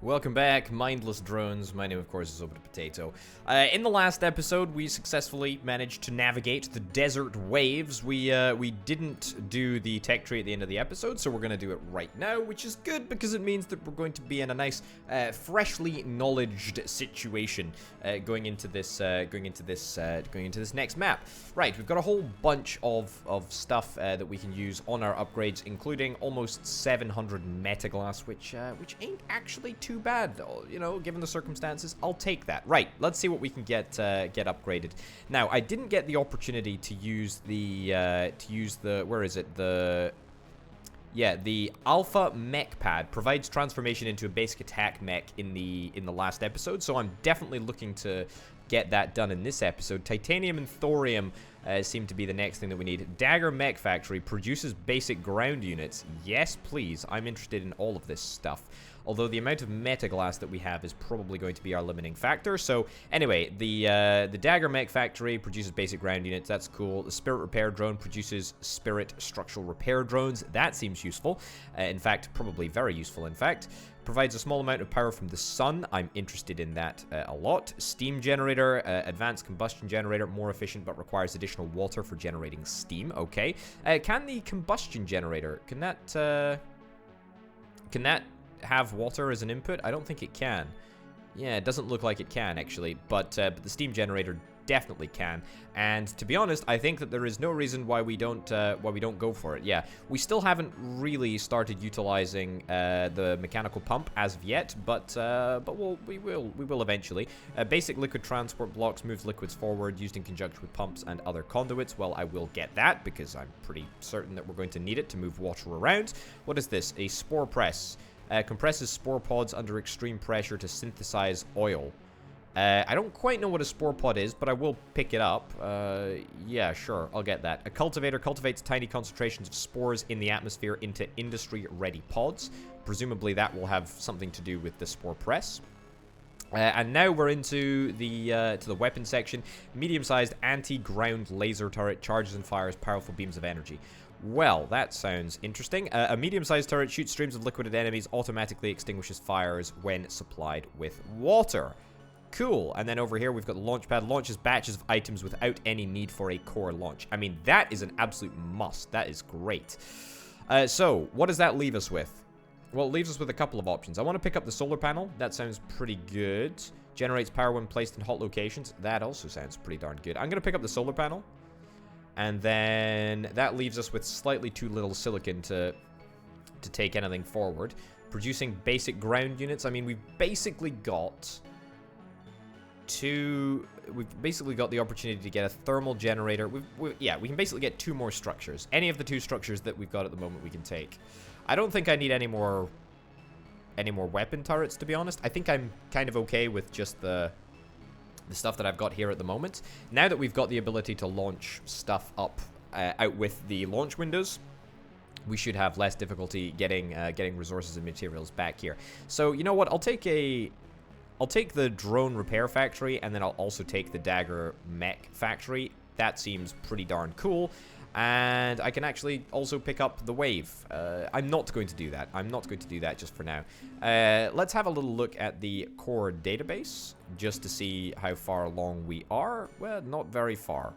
Welcome back, mindless drones. My name, of course, is Open Potato. In the last episode, we successfully managed to navigate the desert waves. We didn't do the tech tree at the end of the episode, so we're going to do it right now, which is good because it means that we're going to be in a nice, freshly knowledged situation going into this next map. Right, we've got a whole bunch of stuff that we can use on our upgrades, including almost 700 Metaglass, which ain't actually too bad, though, you know, given the circumstances. I'll take that. Right, let's see what we can get upgraded. Now, I didn't get the opportunity to use the where is it? The Alpha Mech Pad provides transformation into a basic attack mech in the last episode, so I'm definitely looking to get that done in this episode. Titanium and thorium seem to be the next thing that we need. Dagger Mech Factory produces basic ground units. Yes, please. I'm interested in all of this stuff. Although the amount of Metaglass that we have is probably going to be our limiting factor. So anyway, the Dagger Mech Factory produces basic ground units. That's cool. The Spirit Repair Drone produces Spirit Structural Repair Drones. That seems useful. In fact, probably very useful, in fact. Provides a small amount of power from the sun. I'm interested in that a lot. Steam Generator, Advanced Combustion Generator, more efficient but requires additional water for generating steam. Okay. Can the Combustion Generator, can that have water as an input? I don't think it can. Yeah, it doesn't look like it can, actually, but the steam generator definitely can. And to be honest, I think that there is no reason why we don't go for it. Yeah, we still haven't really started utilizing the mechanical pump as of yet, but we will eventually. Basic liquid transport blocks moves liquids forward used in conjunction with pumps and other conduits. Well, I will get that because I'm pretty certain that we're going to need it to move water around. What is this? A spore press. Compresses spore pods under extreme pressure to synthesize oil. I don't quite know what a spore pod is, but I will pick it up. Yeah, sure, I'll get that. A cultivator cultivates tiny concentrations of spores in the atmosphere into industry-ready pods. Presumably that will have something to do with the spore press. And now we're into the weapon section. Medium-sized anti-ground laser turret charges and fires powerful beams of energy. Well, that sounds interesting. A medium-sized turret shoots streams of liquid at enemies, automatically extinguishes fires when supplied with water. Cool. And then over here, we've got the launch pad. Launches batches of items without any need for a core launch. I mean, that is an absolute must. That is great. So, what does that leave us with? Well, it leaves us with a couple of options. I want to pick up the solar panel. That sounds pretty good. Generates power when placed in hot locations. That also sounds pretty darn good. I'm going to pick up the solar panel. And then that leaves us with slightly too little silicon to take anything forward. Producing basic ground units. I mean, we've basically got the opportunity to get a thermal generator. Yeah, we can basically get two more structures. Any of the two structures that we've got at the moment we can take. I don't think I need any more weapon turrets, to be honest. I think I'm kind of okay with just the stuff that I've got here at the moment. Now that we've got the ability to launch stuff up out with the launch windows, we should have less difficulty getting resources and materials back here. So you know what? I'll take the drone repair factory, and then I'll also take the Dagger Mech Factory. That seems pretty darn cool. And I can actually also pick up the wave. I'm not going to do that. I'm not going to do that just for now. Let's have a little look at the core database just to see how far along we are. Well, not very far.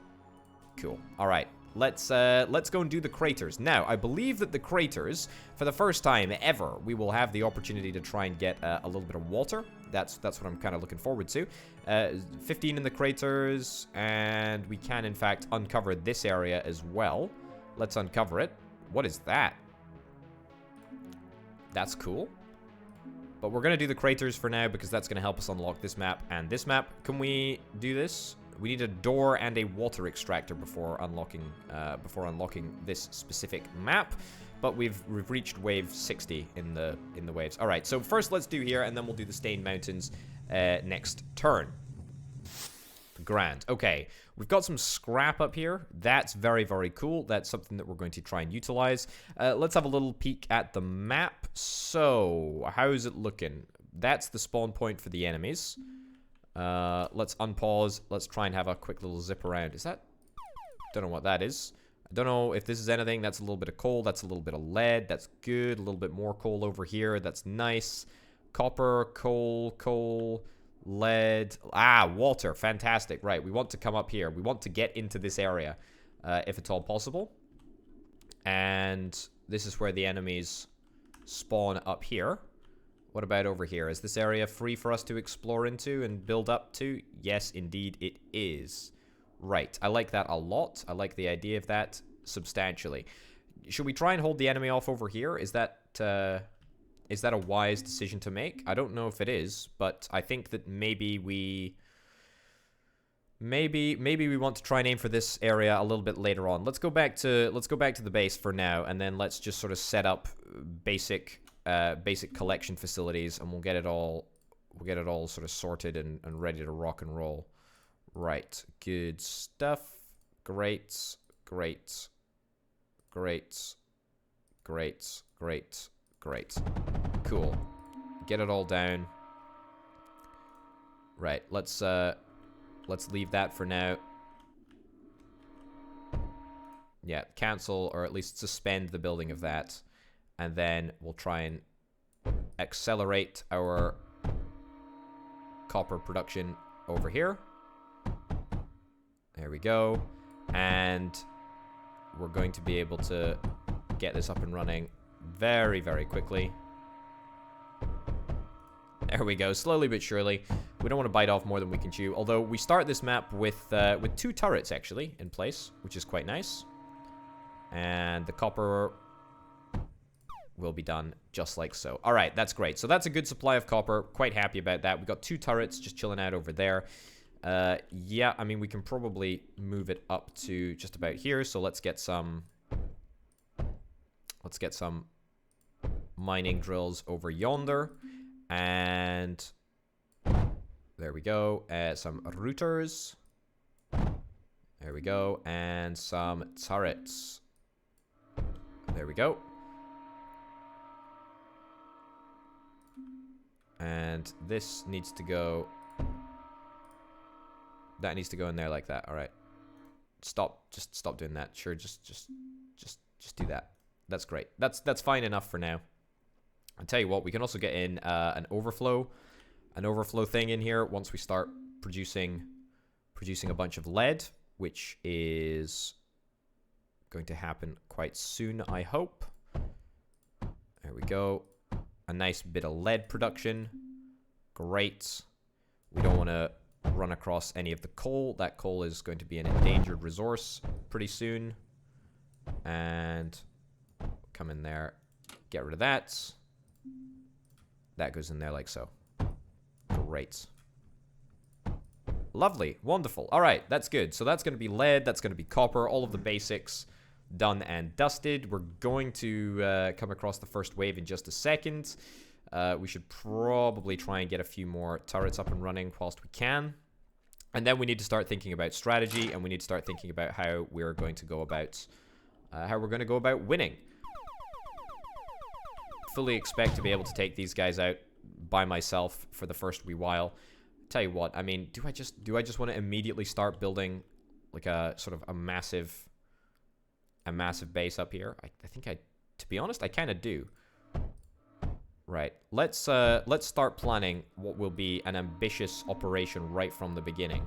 Cool. All right. Let's go and do the craters. Now, I believe that the craters, for the first time ever, we will have the opportunity to try and get a little bit of water. That's what I'm kind of looking forward to. 15 in the craters, and we can, in fact, uncover this area as well. Let's uncover it. What is that? That's cool. But we're going to do the craters for now because that's going to help us unlock this map and this map. Can we do this? We need a door and a water extractor before unlocking this specific map. But we've reached wave 60 in the waves. All right, so first let's do here, and then we'll do the Stained Mountains next turn. Grand. Okay, we've got some scrap up here. That's very, very cool. That's something that we're going to try and utilize. Let's have a little peek at the map. So, how is it looking? That's the spawn point for the enemies. Let's unpause. Let's try and have a quick little zip around. Is that... Don't know what that is. I don't know if this is anything. That's a little bit of coal. That's a little bit of lead. That's good. A little bit more coal over here. That's nice. Copper, coal, lead. Ah, water. Fantastic. Right, we want to come up here. We want to get into this area, if at all possible. And this is where the enemies spawn up here. What about over here? Is this area free for us to explore into and build up to? Yes, indeed it is. Right, I like that a lot. I like the idea of that substantially. Should we try and hold the enemy off over here? Is that a wise decision to make? I don't know if it is, but I think that maybe we want to try and aim for this area a little bit later on. Let's go back to the base for now, and then let's just sort of set up basic collection facilities, and we'll get it all sort of sorted and ready to rock and roll. Right, good stuff. Great. Cool. Get it all down. Right, let's leave that for now. Yeah, cancel or at least suspend the building of that. And then we'll try and accelerate our copper production over here. There we go. And we're going to be able to get this up and running very, very quickly. There we go, slowly but surely. We don't want to bite off more than we can chew. Although we start this map with 2 turrets actually in place, which is quite nice. And the copper will be done just like so. All right, that's great. So that's a good supply of copper. Quite happy about that. We've got 2 turrets just chilling out over there. Yeah, I mean we can probably move it up to just about here. So let's get some mining drills over yonder. And there we go. Some routers. There we go. And some turrets. There we go. And this needs to go. That needs to go in there like that. All right. Just stop doing that. Sure, just do that. That's great. That's fine enough for now. I'll tell you what, we can also get in an overflow thing in here once we start producing a bunch of lead, which is going to happen quite soon, I hope. There we go. A nice bit of lead production. Great. We don't want to run across any of the coal. That coal is going to be an endangered resource pretty soon. And come in there, get rid of that. That goes in there like so. Great. Lovely. Wonderful. All right, that's good. So that's going to be lead. That's going to be copper. All of the basics done and dusted. We're going to come across the first wave in just a second. We should probably try and get a few more turrets up and running whilst we can. And then we need to start thinking about strategy, and we need to start thinking about how we're going to go about winning. Fully expect to be able to take these guys out by myself for the first wee while. Tell you what, I mean, do I just want to immediately start building like a sort of a massive base up here? I think to be honest, I kind of do. Right. Let's start planning what will be an ambitious operation right from the beginning.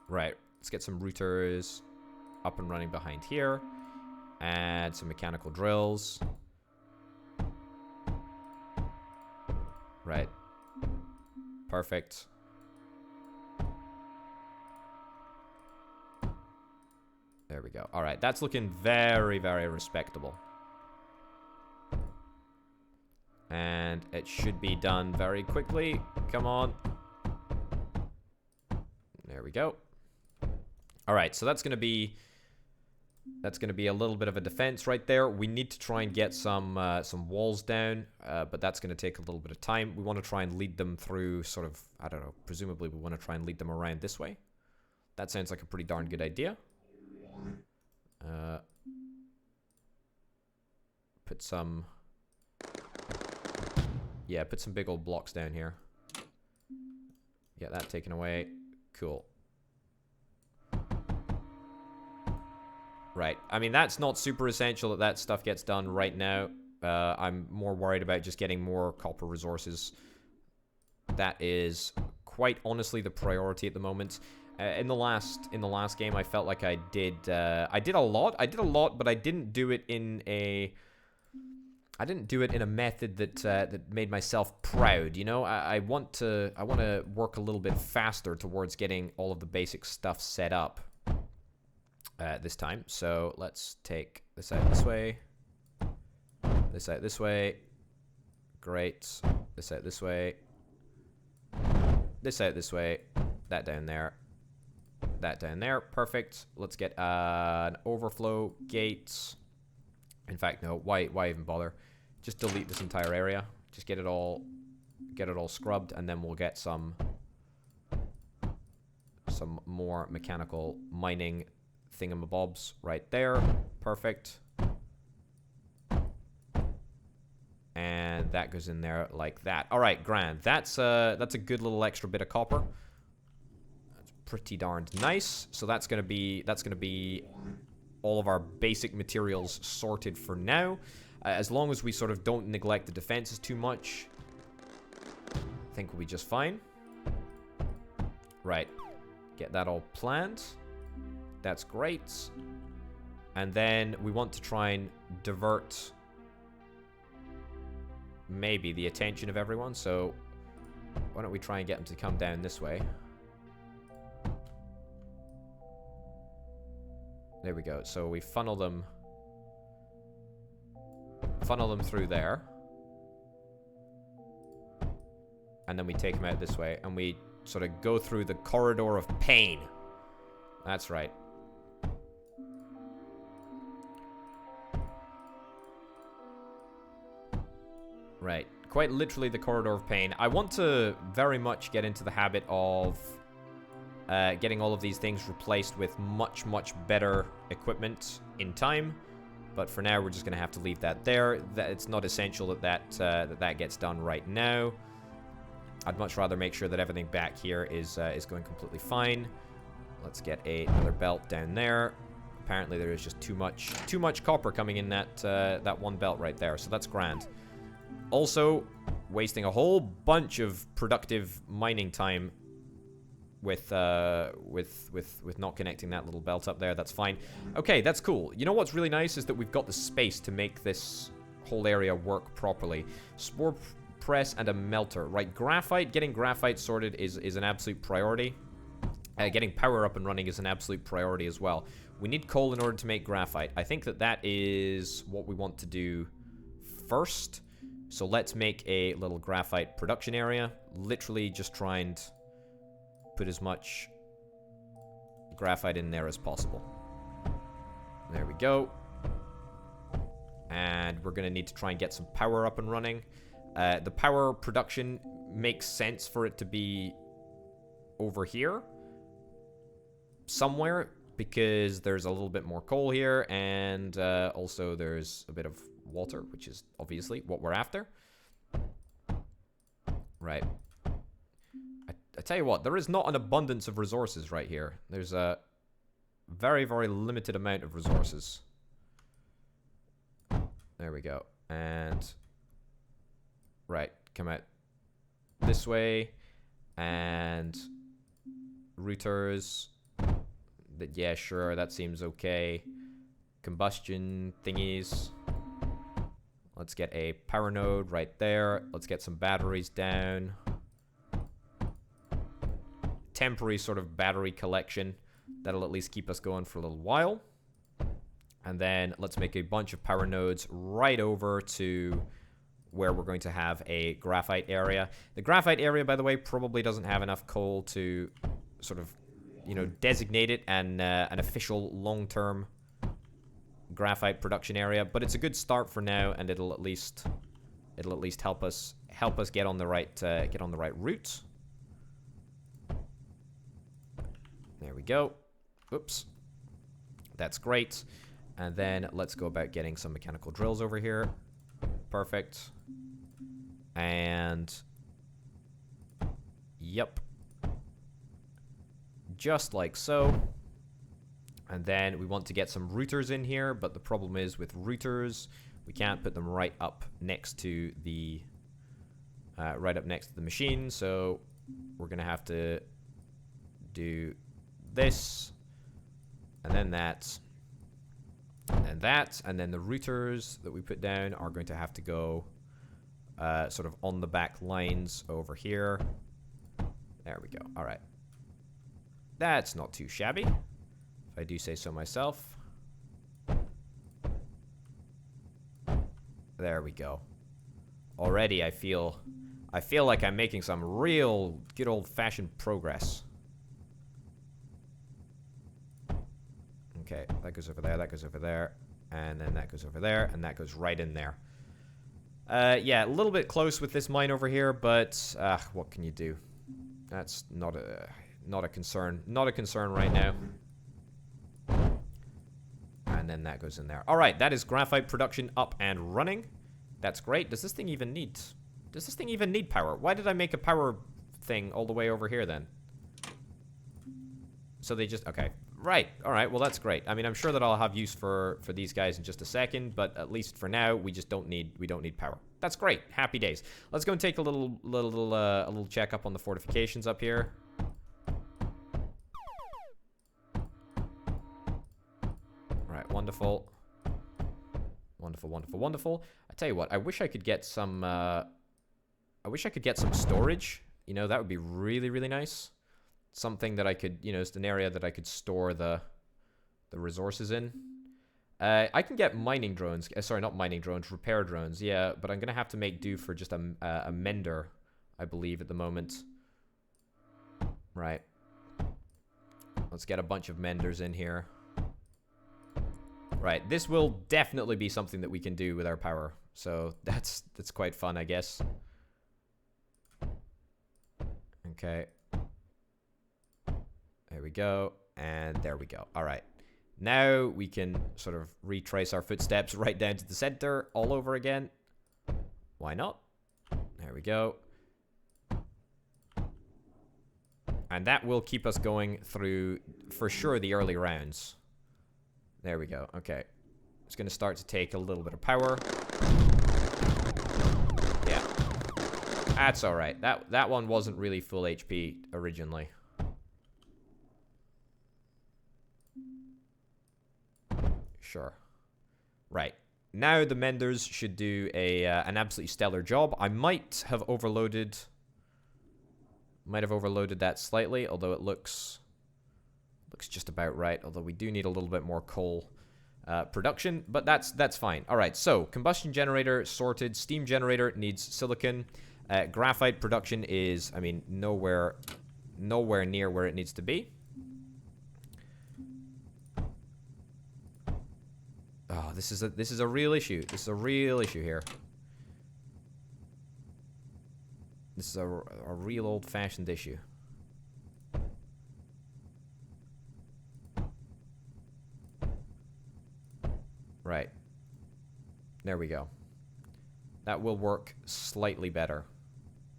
Right. Let's get some routers up and running behind here. Add some mechanical drills. Right. Perfect. There we go. All right, that's looking very, very respectable. And it should be done very quickly. Come on. There we go. All right, so that's going to be a little bit of a defense right there. We need to try and get some walls down, but that's going to take a little bit of time. We want to try and lead them through sort of, I don't know, presumably we want to try and lead them around this way. That sounds like a pretty darn good idea. Put some big old blocks down here. Get that taken away. Cool. Right. I mean, that's not super essential that stuff gets done right now. I'm more worried about just getting more copper resources. That is quite honestly the priority at the moment. In the last game, I felt like I did a lot, but I didn't do it in a method that made myself proud. You know, I want to work a little bit faster towards getting all of the basic stuff set up this time. So let's take this out this way, this out this way. Great. This out this way. This out this way. That down there. That down there. Perfect. Let's get an overflow gate. In fact, no. Why even bother? Just delete this entire area. Just get it all scrubbed, and then we'll get some more mechanical mining thingamabobs right there. Perfect. And that goes in there like that. All right, grand. That's a good little extra bit of copper. That's pretty darned nice. So that's gonna be all of our basic materials sorted for now. As long as we sort of don't neglect the defenses too much, I think we'll be just fine. Right. Get that all planned. That's great. And then we want to try and divert maybe the attention of everyone. So why don't we try and get them to come down this way? There we go. So we funnel them through there, and then we take them out this way, and we sort of go through the corridor of pain. That's right. Right, quite literally the corridor of pain. I want to very much get into the habit of getting all of these things replaced with much better equipment in time. But for now, we're just going to have to leave that there. It's not essential that gets done right now. I'd much rather make sure that everything back here is going completely fine. Let's get another belt down there. Apparently, there is just too much copper coming in that one belt right there. So that's grand. Also, wasting a whole bunch of productive mining time with not connecting that little belt up there. That's fine. Okay, that's cool. You know what's really nice is that we've got the space to make this whole area work properly. Spore press and a melter. Right, graphite. Getting graphite sorted is an absolute priority. Getting power up and running is an absolute priority as well. We need coal in order to make graphite. I think that is what we want to do first. So let's make a little graphite production area. Literally just try and put as much graphite in there as possible. There we go. And we're going to need to try and get some power up and running. The power production makes sense for it to be over here somewhere, because there's a little bit more coal here, and also there's a bit of water, which is obviously what we're after. Right. I tell you what, there is not an abundance of resources right here. There's a very limited amount of resources. There we go. And right, come out this way, and routers. Yeah, sure, that seems okay. Combustion thingies. Let's get a power node right there. Let's get some batteries down. Temporary sort of battery collection. That'll at least keep us going for a little while. And then let's make a bunch of power nodes right over to where we're going to have a graphite area. The graphite area, by the way, probably doesn't have enough coal to sort of, you know, designate it an official long-term graphite production area, but it's a good start for now, and it'll at least help us get on the right route. There we go. Oops. That's great. And then let's go about getting some mechanical drills over here. Perfect. And yep. Just like so. And then we want to get some routers in here, but the problem is with routers, We can't put them right up next to the machine, so we're gonna have to do this, and then that, and then that, and then the routers that we put down are going to have to go sort of on the back lines over here. There we go. All right. That's not too shabby, if I do say so myself. There we go. Already I feel like I'm making some real good old-fashioned progress. Okay, that goes over there, that goes over there, and then that goes over there, and that goes right in there. Yeah, a little bit close with this mine over here, but what can you do? That's not a concern. Not a concern right now. And then that goes in there. All right, that is graphite production up and running. That's great. Does this thing even need power? Why did I make a power thing all the way over here then? So they just, okay. Right. All right. Well, that's great. I mean, I'm sure that I'll have use for these guys in just a second, but at least for now, we don't need power. That's great. Happy days. Let's go and take a little check up on the fortifications up here. Right. Wonderful. Wonderful, wonderful, wonderful. I tell you what, I wish I could get some storage. You know, that would be really, really nice. Something that I could, you know, just an area that I could store the resources in. I can get mining drones. Sorry, not mining drones, repair drones. Yeah, but I'm gonna have to make do for just a mender, I believe, at the moment. Right. Let's get a bunch of menders in here. Right. This will definitely be something that we can do with our power. So that's quite fun, I guess. Okay. There we go, and there we go. All right. Now we can sort of retrace our footsteps right down to the center all over again. Why not? There we go. And that will keep us going through, for sure, the early rounds. There we go. Okay. It's going to start to take a little bit of power. Yeah. That's all right. That one wasn't really full HP originally. Sure. Right. Now the menders should do an absolutely stellar job. I might have overloaded that slightly, although it looks just about right. Although we do need a little bit more coal production, but that's fine. All right. So combustion generator sorted. Steam generator needs silicon. Graphite production is, I mean, nowhere near where it needs to be. Oh, this is a real issue. This is a real issue here. This is a real old-fashioned issue. Right. There we go. That will work slightly better.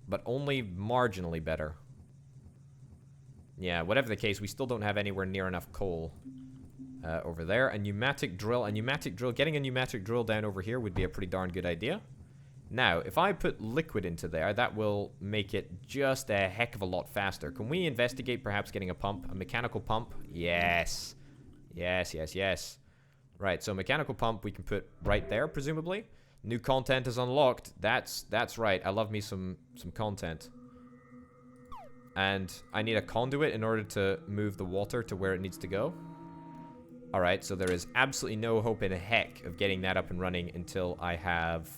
But only marginally better. Yeah, whatever the case, we still don't have anywhere near enough coal. Over there. A pneumatic drill. Getting a pneumatic drill down over here would be a pretty darn good idea. Now, if I put liquid into there, that will make it just a heck of a lot faster. Can we investigate perhaps getting a pump? A mechanical pump? Yes. Yes, yes, yes. Right, so mechanical pump we can put right there, presumably. New content is unlocked. That's right. I love me some content. And I need a conduit in order to move the water to where it needs to go. Alright, so there is absolutely no hope in heck of getting that up and running until I have...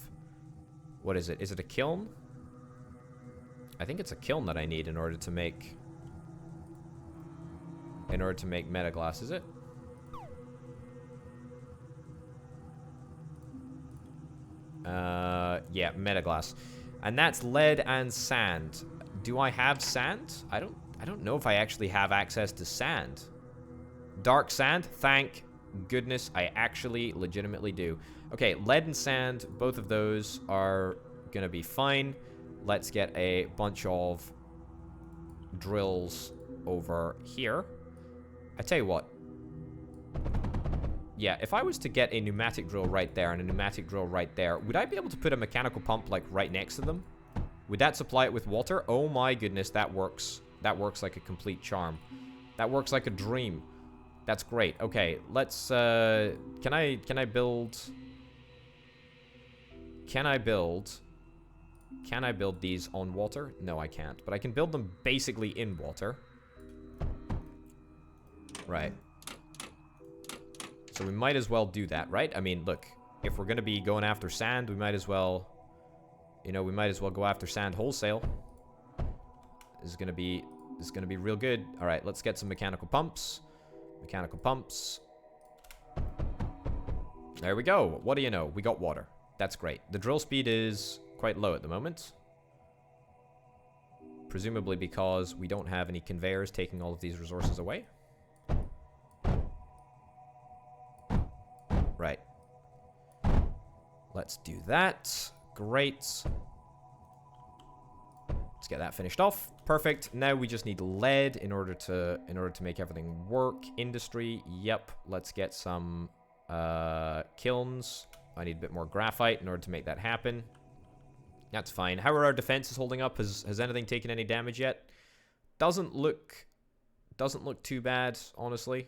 What is it? Is it a kiln? I think it's a kiln that I need in order to make... Metaglass, is it? Yeah, Metaglass. And that's lead and sand. Do I have sand? I don't know if I actually have access to sand. Dark sand? Thank goodness I actually legitimately do. Okay, lead and sand, both of those are gonna be fine. Let's get a bunch of drills over here. I tell you what. Yeah, if I was to get a pneumatic drill right there and a pneumatic drill right there, would I be able to put a mechanical pump, like, right next to them? Would that supply it with water? Oh my goodness, that works. That works like a complete charm. That works like a dream. That's great. Okay, let's, can I build... Can I build these on water? No, I can't. But I can build them basically in water. Right. So we might as well do that, right? I mean, look, if we're going to be going after sand, we might as well, you know, we might as well go after sand wholesale. This is going to be real good. All right, let's get some mechanical pumps. Mechanical pumps. There we go. What do you know? We got water. That's great. The drill speed is quite low at the moment. Presumably because we don't have any conveyors taking all of these resources away. Right. Let's do that. Great. Let's get that finished off. Perfect. Now we just need lead in order to make everything work. Industry. Yep. Let's get some kilns. I need a bit more graphite in order to make that happen. That's fine. How are our defenses holding up? Has anything taken any damage yet? Doesn't look too bad, honestly.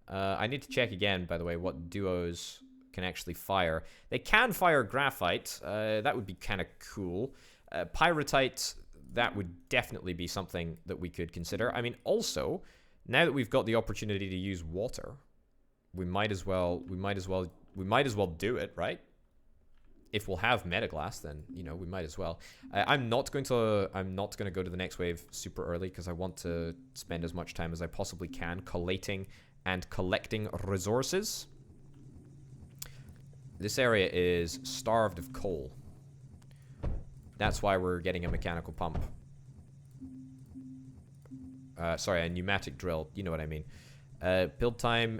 I need to check again, by the way, what duos can actually fire. They can fire graphite. That would be kind of cool. Pyrite, that would definitely be something that we could consider. I mean, also, now that we've got the opportunity to use water, we might as well do it, right? If we'll have Metaglass, then, you know, we might as well. I'm not going to go to the next wave super early because I want to spend as much time as I possibly can collating and collecting resources. This area is starved of coal. That's why we're getting a mechanical pump. Sorry, a pneumatic drill. You know what I mean. Build time,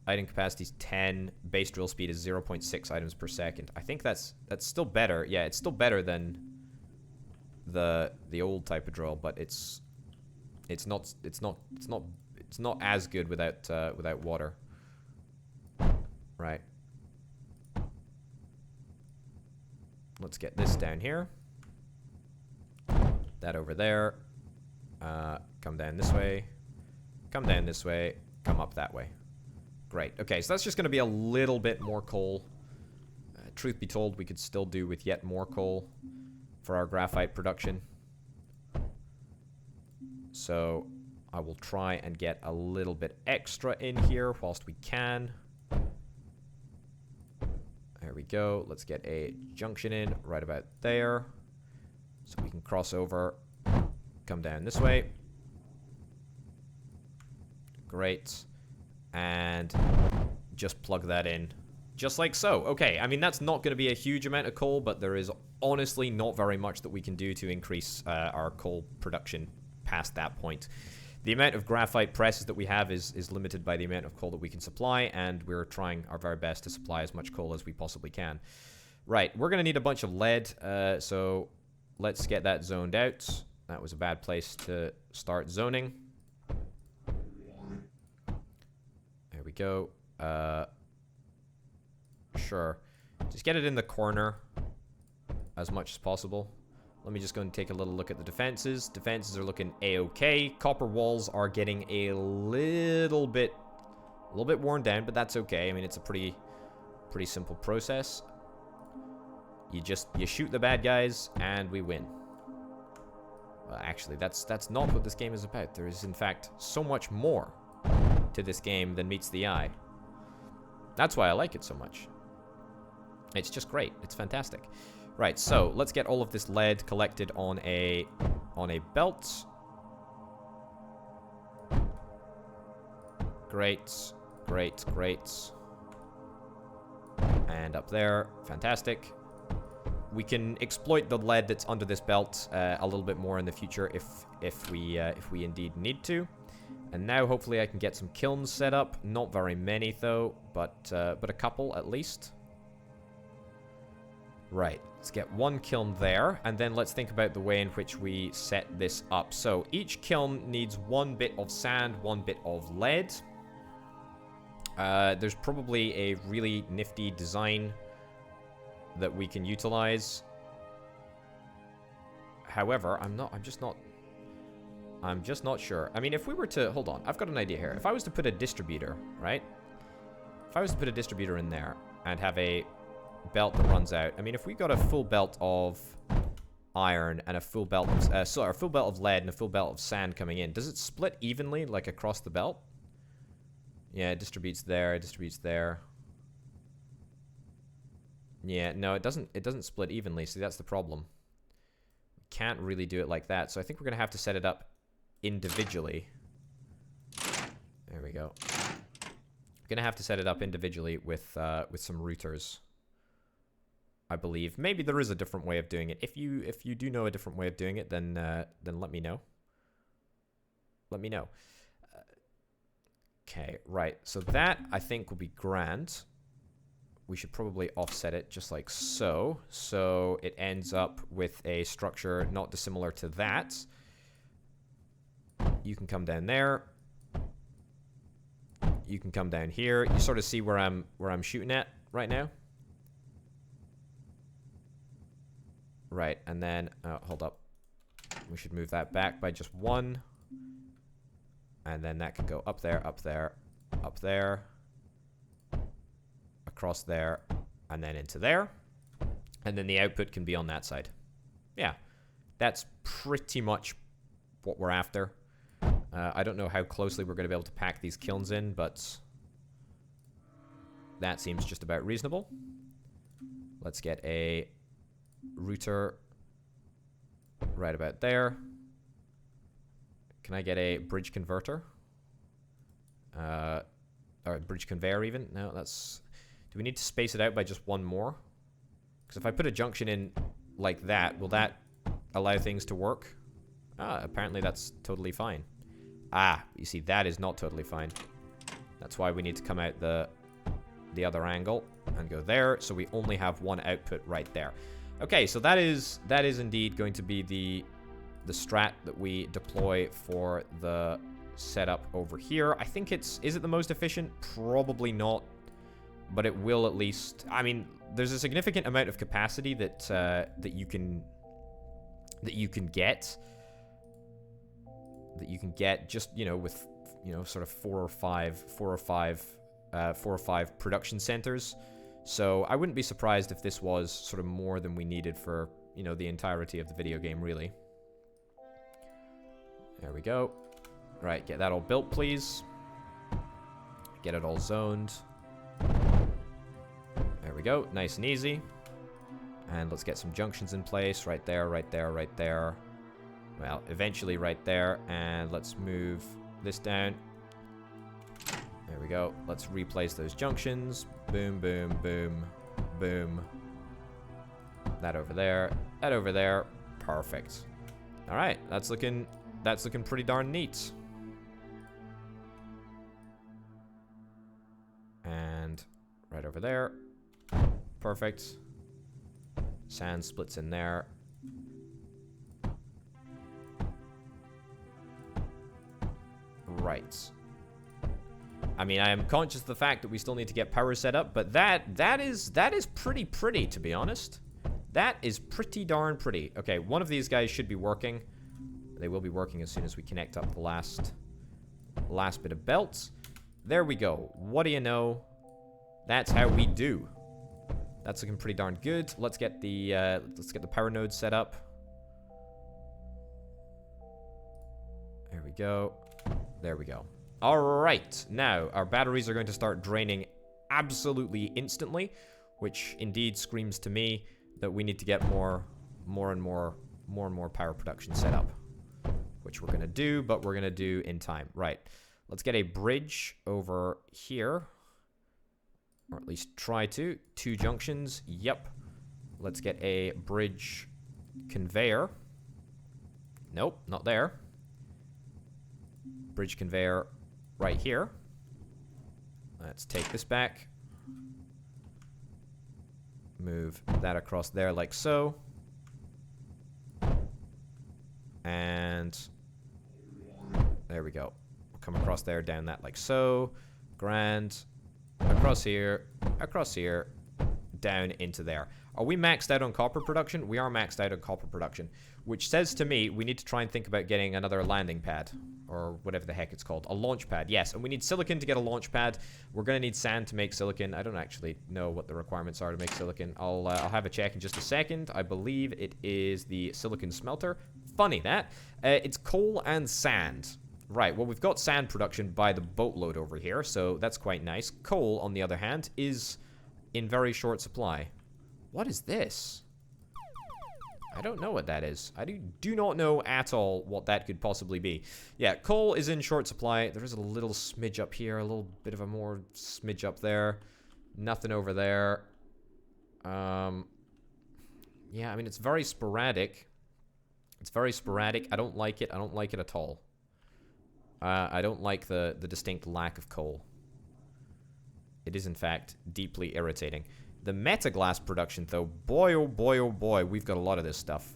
item capacity is 10. Base drill speed is 0.6 items per second. I think that's still better. Yeah, it's still better than the old type of drill, but it's not as good without water. Right. Let's get this down here. That over there. Come down this way. Come down this way. Come up that way. Great. Okay, so that's just going to be a little bit more coal. Truth be told, we could still do with yet more coal for our graphite production. So I will try and get a little bit extra in here whilst we can. There we go. Let's get a junction in right about there. So we can cross over, come down this way. Great. And just plug that in. Just like so. Okay, I mean, that's not going to be a huge amount of coal, but there is honestly not very much that we can do to increase our coal production past that point. The amount of graphite presses that we have is limited by the amount of coal that we can supply, and we're trying our very best to supply as much coal as we possibly can. Right, we're going to need a bunch of lead, so let's get that zoned out. That was a bad place to start zoning. There we go. Sure. Just get it in the corner as much as possible. Let me just go and take a little look at the defenses. Defenses are looking a-okay. Copper walls are getting a little bit worn down, but that's okay. I mean, it's a pretty simple process. You shoot the bad guys and we win. Well, actually, that's not what this game is about. There is in fact so much more to this game than meets the eye. That's why I like it so much. It's just great. It's fantastic. Right, so let's get all of this lead collected on a belt. Great, great, great. And up there, fantastic. We can exploit the lead that's under this belt a little bit more in the future if we indeed need to. And now hopefully I can get some kilns set up. Not very many though, but a couple at least. Right, let's get one kiln there, and then let's think about the way in which we set this up. So each kiln needs one bit of sand, one bit of lead. There's probably a really nifty design that we can utilize. However, I'm just not sure. I mean, if we were to, hold on, I've got an idea here. If I was to put a distributor, right? If I was to put a distributor in there and have a belt that runs out. I mean, if we got a full belt of iron and a full belt of, a full belt of lead and a full belt of sand coming in, does it split evenly, like across the belt? Yeah, it distributes there, it distributes there. Yeah, no, it doesn't split evenly. See, that's the problem. We can't really do it like that. So I think we're gonna have to set it up individually. There we go. We're gonna have to set it up individually with some routers, I believe. Maybe there is a different way of doing it. If you do know a different way of doing it, then let me know. Let me know. Okay, right. So that I think will be grand. We should probably offset it just like so. So it ends up with a structure not dissimilar to that. You can come down there. You can come down here. You sort of see where I'm shooting at right now. Right, and then hold up. We should move that back by just one. And then that can go up there, up there, up there, across there, and then into there. And then the output can be on that side. Yeah, that's pretty much what we're after. I don't know how closely we're going to be able to pack these kilns in, but that seems just about reasonable. Let's get a router right about there. Can I get a bridge converter? Or a bridge conveyor even? No, that's... Do we need to space it out by just one more? Because if I put a junction in like that, will that allow things to work? Ah, apparently that's totally fine. Ah, you see, that is not totally fine. That's why we need to come out the other angle and go there, so we only have one output right there. Okay, so that is indeed going to be the strat that we deploy for the setup over here. I think is it the most efficient? Probably not, but it will at least. I mean, there's a significant amount of capacity that you can get just, you know, with, you know, sort of four or five production centers. So I wouldn't be surprised if this was sort of more than we needed for, you know, the entirety of the video game, really. There we go. Right, get that all built, please. Get it all zoned. There we go, nice and easy. And let's get some junctions in place. Right there, right there, right there. Well, eventually right there. And let's move this down. There we go. Let's replace those junctions. Boom, boom, boom, boom. That over there. That over there. Perfect. All right, that's looking pretty darn neat. And right over there. Perfect. Sand splits in there. Right. I mean, I am conscious of the fact that we still need to get power set up, but that is pretty pretty, to be honest. That is pretty darn pretty. Okay, one of these guys should be working. They will be working as soon as we connect up the last bit of belts. There we go. What do you know? That's how we do. That's looking pretty darn good. Let's get the power node set up. There we go. There we go. All right. Now our batteries are going to start draining absolutely instantly, which indeed screams to me that we need to get more and more power production set up, which we're gonna do, but we're gonna do in time. Right. Let's get a bridge over here. Or at least try to. 2 junctions. Yep. Let's get a bridge conveyor. Nope, not there. Bridge conveyor right here. Let's take this back. Move that across there like so. And there we go. We'll come across there, down that like so. Grand. across here, down into there. Are we maxed out on copper production? We are maxed out on copper production, which says to me we need to try and think about getting another landing pad, or whatever the heck it's called. A launch pad, yes. And we need silicon to get a launch pad. We're going to need sand to make silicon. I don't actually know what the requirements are to make silicon. I'll have a check in just a second. I believe it is the silicon smelter. Funny that. It's coal and sand. Right, well, we've got sand production by the boatload over here, so that's quite nice. Coal, on the other hand, is in very short supply. What is this? I don't know what that is. I do not know at all what that could possibly be. Yeah, coal is in short supply. There is a little smidge up here, a little bit of a more smidge up there. Nothing over there. Yeah, I mean, it's very sporadic. It's very sporadic. I don't like it. I don't like it at all. I don't like the distinct lack of coal. It is, in fact, deeply irritating. The Metaglass production, though, boy, oh boy, oh boy, we've got a lot of this stuff.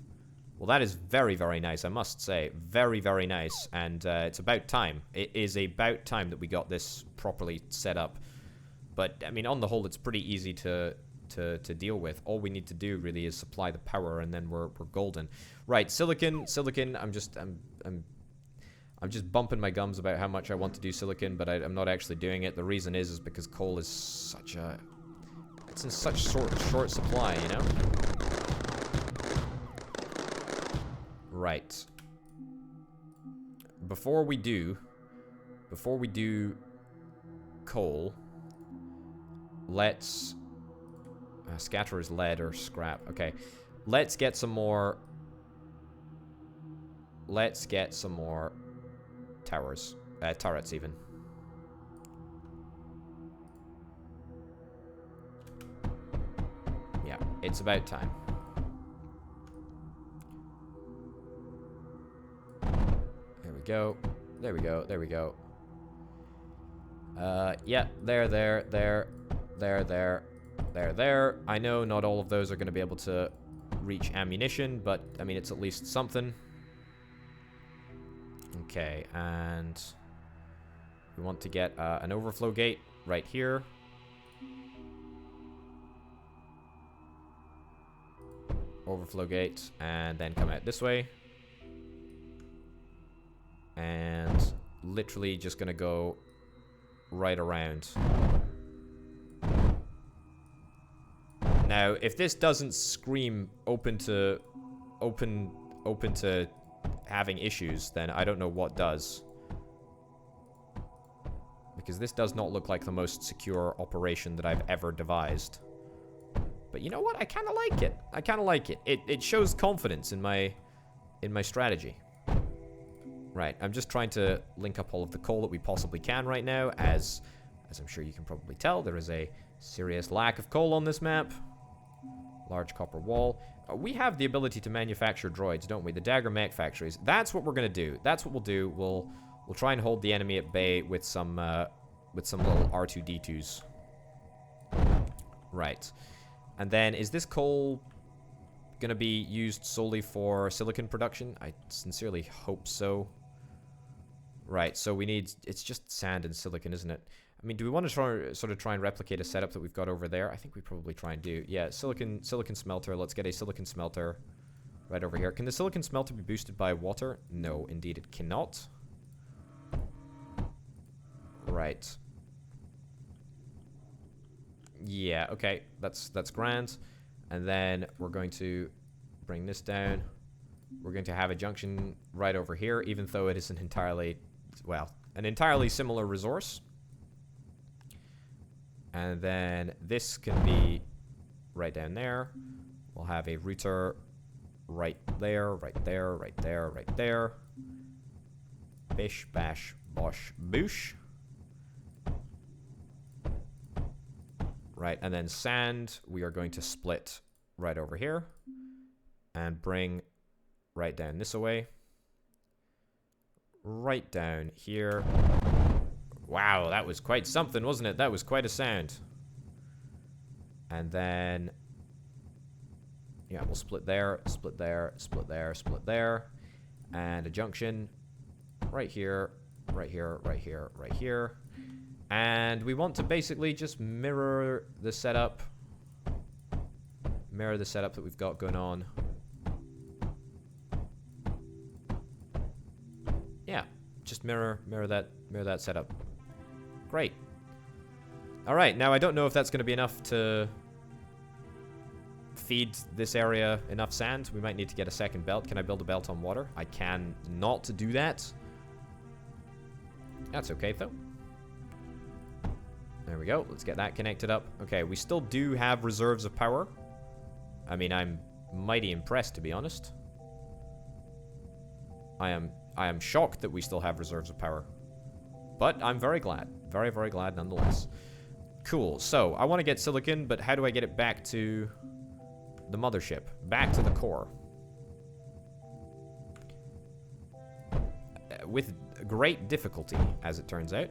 Well, that is very, very nice, I must say. Very, very nice, and it's about time. It is about time that we got this properly set up. But, I mean, on the whole, it's pretty easy to deal with. All we need to do, really, is supply the power, and then we're golden. Right, silicon, I'm just bumping my gums about how much I want to do silicon, but I'm not actually doing it. The reason is because coal is such a... It's in such short supply, you know? Right. Before we do coal, let's... scatter is lead or scrap. Okay. Let's get some more... towers. Turrets, even. Yeah, it's about time. There we go. There we go. There we go. Yeah, there. I know not all of those are going to be able to reach ammunition, but, I mean, it's at least something. Okay, and we want to get an overflow gate right here. Overflow gate, and then come out this way. And literally just gonna go right around. Now, if this doesn't scream open to having issues, then I don't know what does. Because this does not look like the most secure operation that I've ever devised. But you know what? I kind of like it. I kind of like it. It shows confidence in my strategy. Right, I'm just trying to link up all of the coal that we possibly can right now. As I'm sure you can probably tell, there is a serious lack of coal on this map. Large copper wall. We have the ability to manufacture droids, don't we? The dagger mech factories. That's what we're gonna do. That's what we'll do. We'll try and hold the enemy at bay with some little R2D2s. Right. And then, is this coal gonna be used solely for silicon production? I sincerely hope so. Right, so we need... It's just sand and silicon, isn't it? I mean, do we want to try and replicate a setup that we've got over there? I think we probably try and do. Yeah, silicon smelter. Let's get a silicon smelter right over here. Can the silicon smelter be boosted by water? No, indeed it cannot. Right. Yeah, okay. That's grand. And then we're going to bring this down. We're going to have a junction right over here, even though it isn't entirely... Well, an entirely similar resource. And then this can be right down there. We'll have a router right there, right there, right there, right there. Bish, bash, bosh, boosh. Right, and then sand, we are going to split right over here. And bring right down this away. Right down here. Wow, that was quite something, wasn't it? That was quite a sound. And then... Yeah, we'll split there, split there, split there, split there. And a junction right here, right here, right here, right here. And we want to basically just mirror the setup. Mirror the setup that we've got going on. Yeah, just mirror that setup. Great. All right, now I don't know if that's going to be enough to feed this area enough sand. We might need to get a second belt. Can I build a belt on water? I can not do that. That's okay, though. There we go. Let's get that connected up. Okay, we still do have reserves of power. I mean, I'm mighty impressed, to be honest. I am shocked that we still have reserves of power. But I'm very glad. Very, very glad nonetheless. Cool. So, I want to get silicon, but how do I get it back to the mothership? Back to the core. With great difficulty, as it turns out.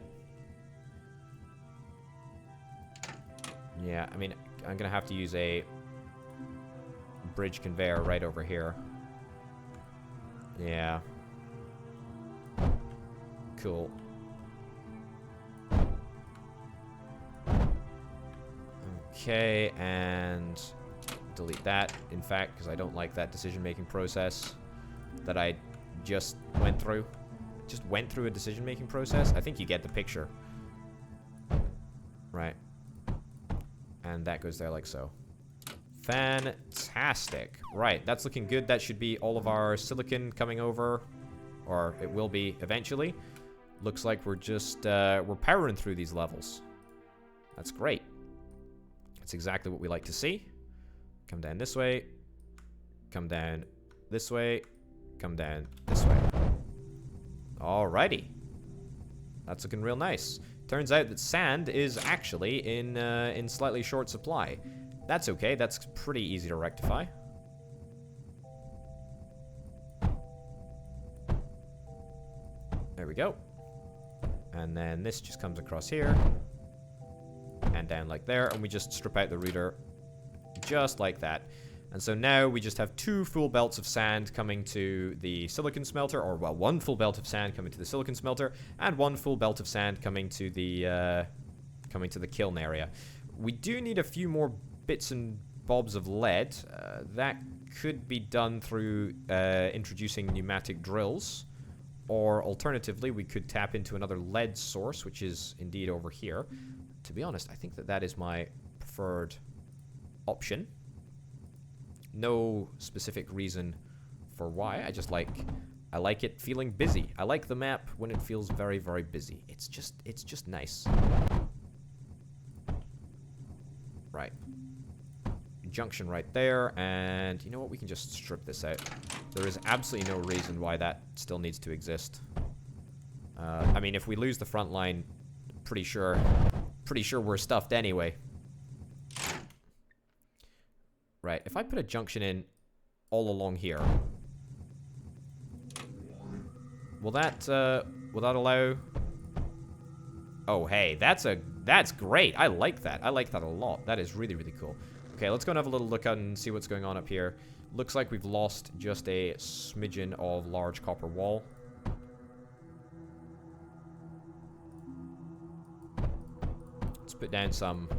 Yeah, I mean, I'm going to have to use a bridge conveyor right over here. Yeah. Cool. Okay, and delete that, in fact, because I don't like that decision-making process that I just went through. Just went through a decision-making process? I think you get the picture. Right. And that goes there like so. Fantastic. Right, that's looking good. That should be all of our silicon coming over. Or it will be eventually. Looks like we're just, we're powering through these levels. That's great. That's exactly what we like to see. Come down this way. Come down this way. Come down this way. Alrighty. That's looking real nice. Turns out that sand is actually in slightly short supply. That's okay. That's pretty easy to rectify. There we go. And then this just comes across here. And down like there. And we just strip out the router just like that. And so now we just have 2 full belts of sand coming to the silicon smelter, or well, 1 full belt of sand coming to the silicon smelter, and 1 full belt of sand coming to the kiln area. We do need a few more bits and bobs of lead. That could be done through introducing pneumatic drills, or alternatively, we could tap into another lead source, which is indeed over here. To be honest, I think that that is my preferred option. No specific reason for why. I like it feeling busy. I like the map when it feels very, very busy. It's just nice. Right. Junction right there, and you know what? We can just strip this out. There is absolutely no reason why that still needs to exist. I mean, if we lose the front line, pretty sure we're stuffed anyway. Right, if I put a junction in all along here, will that allow? Oh, hey, that's great. I like that. I like that a lot. That is really, really cool. Okay, let's go and have a little look and see what's going on up here. Looks like we've lost just a smidgen of large copper wall. Let's put down some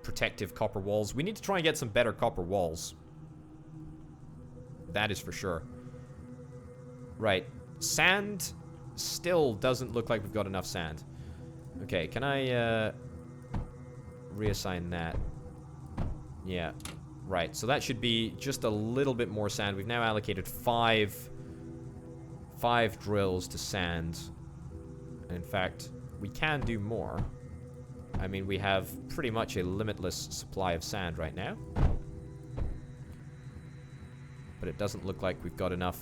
protective copper walls. We need to try and get some better copper walls. That is for sure. Right. Sand still doesn't look like we've got enough sand. Okay, can I reassign that? Yeah. Right, so that should be just a little bit more sand. We've now allocated five drills to sand. And in fact, we can do more. I mean, we have pretty much a limitless supply of sand right now. But it doesn't look like we've got enough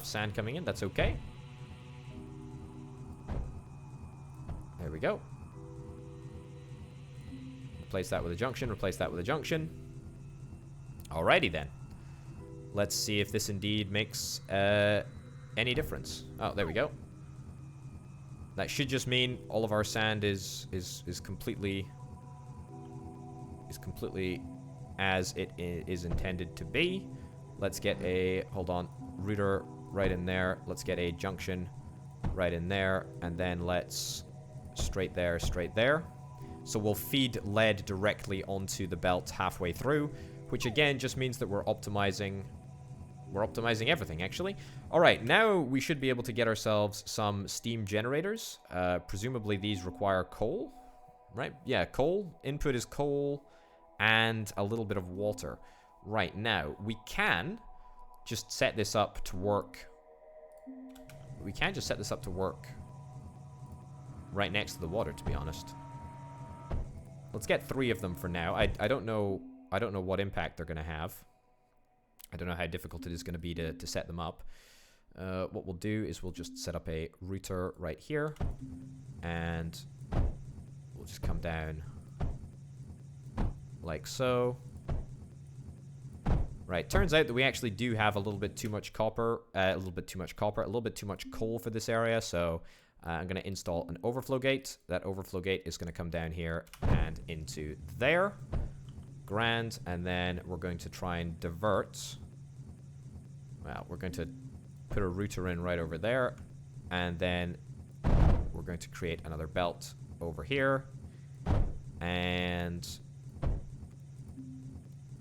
sand coming in. That's okay. There we go. Replace that with a junction. Replace that with a junction. Alrighty then. Let's see if this indeed makes any difference. Oh, there we go. That should just mean all of our sand is completely as it is intended to be. Let's get a router right in there. Let's get a junction right in there, and then let's straight there, straight there. So we'll feed lead directly onto the belt halfway through, which again just means that we're optimizing everything, actually. All right, now we should be able to get ourselves some steam generators. Presumably these require coal, right? Yeah, coal. Input is coal and a little bit of water. Right, now we can just set this up to work. We can just set this up to work right next to the water, to be honest. Let's get 3 of them for now. I don't know what impact they're going to have. I don't know how difficult it is going to be to set them up. What we'll do is we'll just set up a router right here, and we'll just come down like so. Right, turns out that we actually do have a little bit too much copper, a little bit too much coal for this area, so I'm going to install an overflow gate. That overflow gate is going to come down here and into there. Grand, and then we're going to try and divert. Well, we're going to put a router in right over there, and then we're going to create another belt over here, and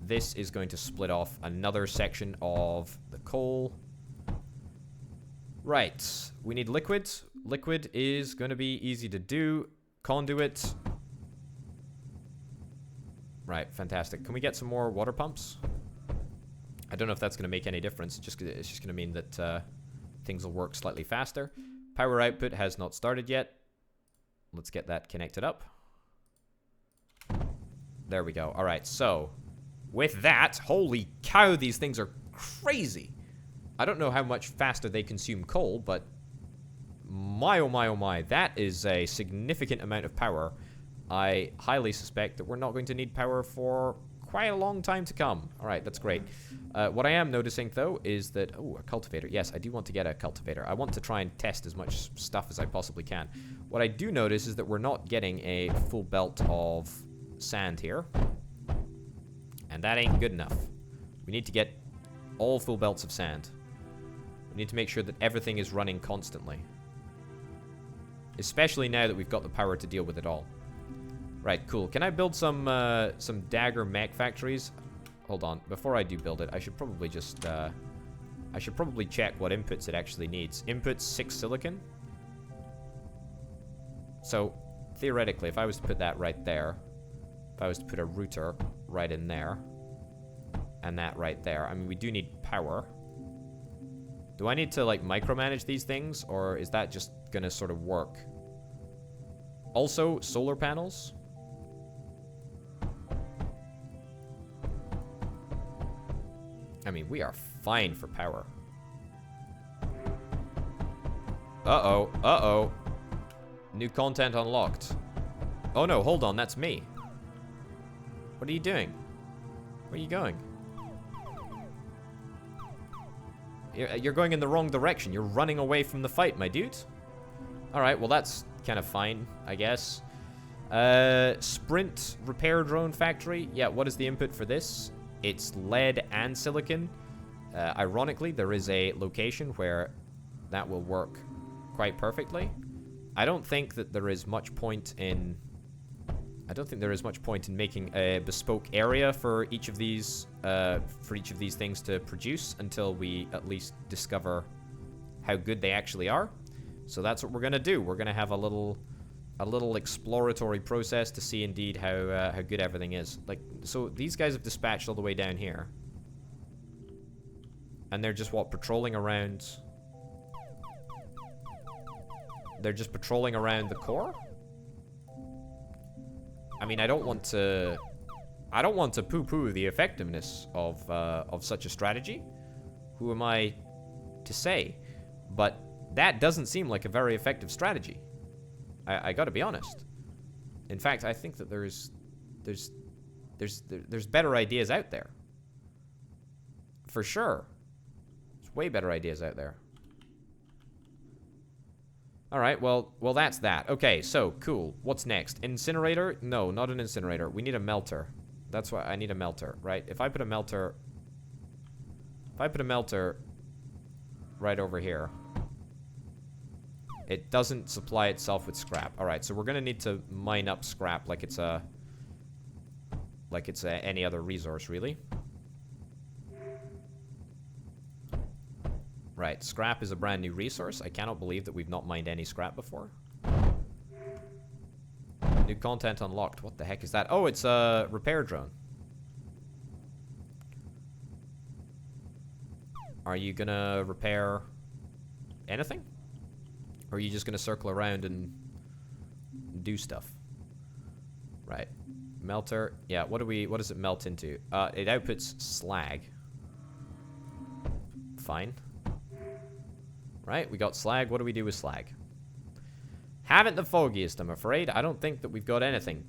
this is going to split off another section of the coal. Right, we need liquid. Liquid is going to be easy to do. Conduit. Right, fantastic. Can we get some more water pumps? I don't know if that's going to make any difference. It's just going to mean that things will work slightly faster. Power output has not started yet. Let's get that connected up. There we go. All right, so with that, holy cow, these things are crazy. I don't know how much faster they consume coal, but my oh my oh my, that is a significant amount of power. I highly suspect that we're not going to need power for quite a long time to come. All right, that's great. What I am noticing, though, is that... Oh, a cultivator. Yes, I do want to get a cultivator. I want to try and test as much stuff as I possibly can. What I do notice is that we're not getting a full belt of sand here. And that ain't good enough. We need to get all full belts of sand. We need to make sure that everything is running constantly. Especially now that we've got the power to deal with it all. Right, cool. Can I build some dagger mech factories? Hold on. Before I do build it, I should probably just... I should probably check what inputs it actually needs. Inputs 6 silicon. So, theoretically, if I was to put that right there, if I was to put a router right in there, and that right there, I mean, we do need power. Do I need to, like, micromanage these things, or is that just gonna sort of work? Also, solar panels. I mean, we are fine for power. Uh-oh, uh-oh. New content unlocked. Oh no, hold on, that's me. What are you doing? Where are you going? You're going in the wrong direction. You're running away from the fight, my dude. Alright, well that's kind of fine, I guess. Sprint repair drone factory. Yeah, what is the input for this? It's lead and silicon. Ironically, there is a location where that will work quite perfectly. I don't think that there is much point in... making a bespoke area for each of these things to produce until we at least discover how good they actually are. So that's what we're gonna do. We're gonna have a little exploratory process to see indeed how good everything is. Like, so these guys have dispatched all the way down here, and they're just patrolling around. They're just patrolling around the core. I mean, I don't want to poo-poo the effectiveness of such a strategy. Who am I to say? But that doesn't seem like a very effective strategy. I gotta be honest. In fact, I think that there's better ideas out there. For sure. There's way better ideas out there. Alright, well, that's that. Okay, so, cool. What's next? Incinerator? No, not an incinerator. We need a melter. That's why I need a melter, right? If I put a melter right over here, It doesn't supply itself with scrap. Alright, so we're gonna need to mine up scrap like it's a... any other resource, really. Right, scrap is a brand new resource. I cannot believe that we've not mined any scrap before. New content unlocked. What the heck is that? Oh, it's a repair drone. Are you gonna repair anything? Or are you just gonna circle around and do stuff? Right. Melter. Yeah, what does it melt into? It outputs slag. Fine. Right, we got slag. What do we do with slag? Haven't the foggiest, I'm afraid. I don't think that we've got anything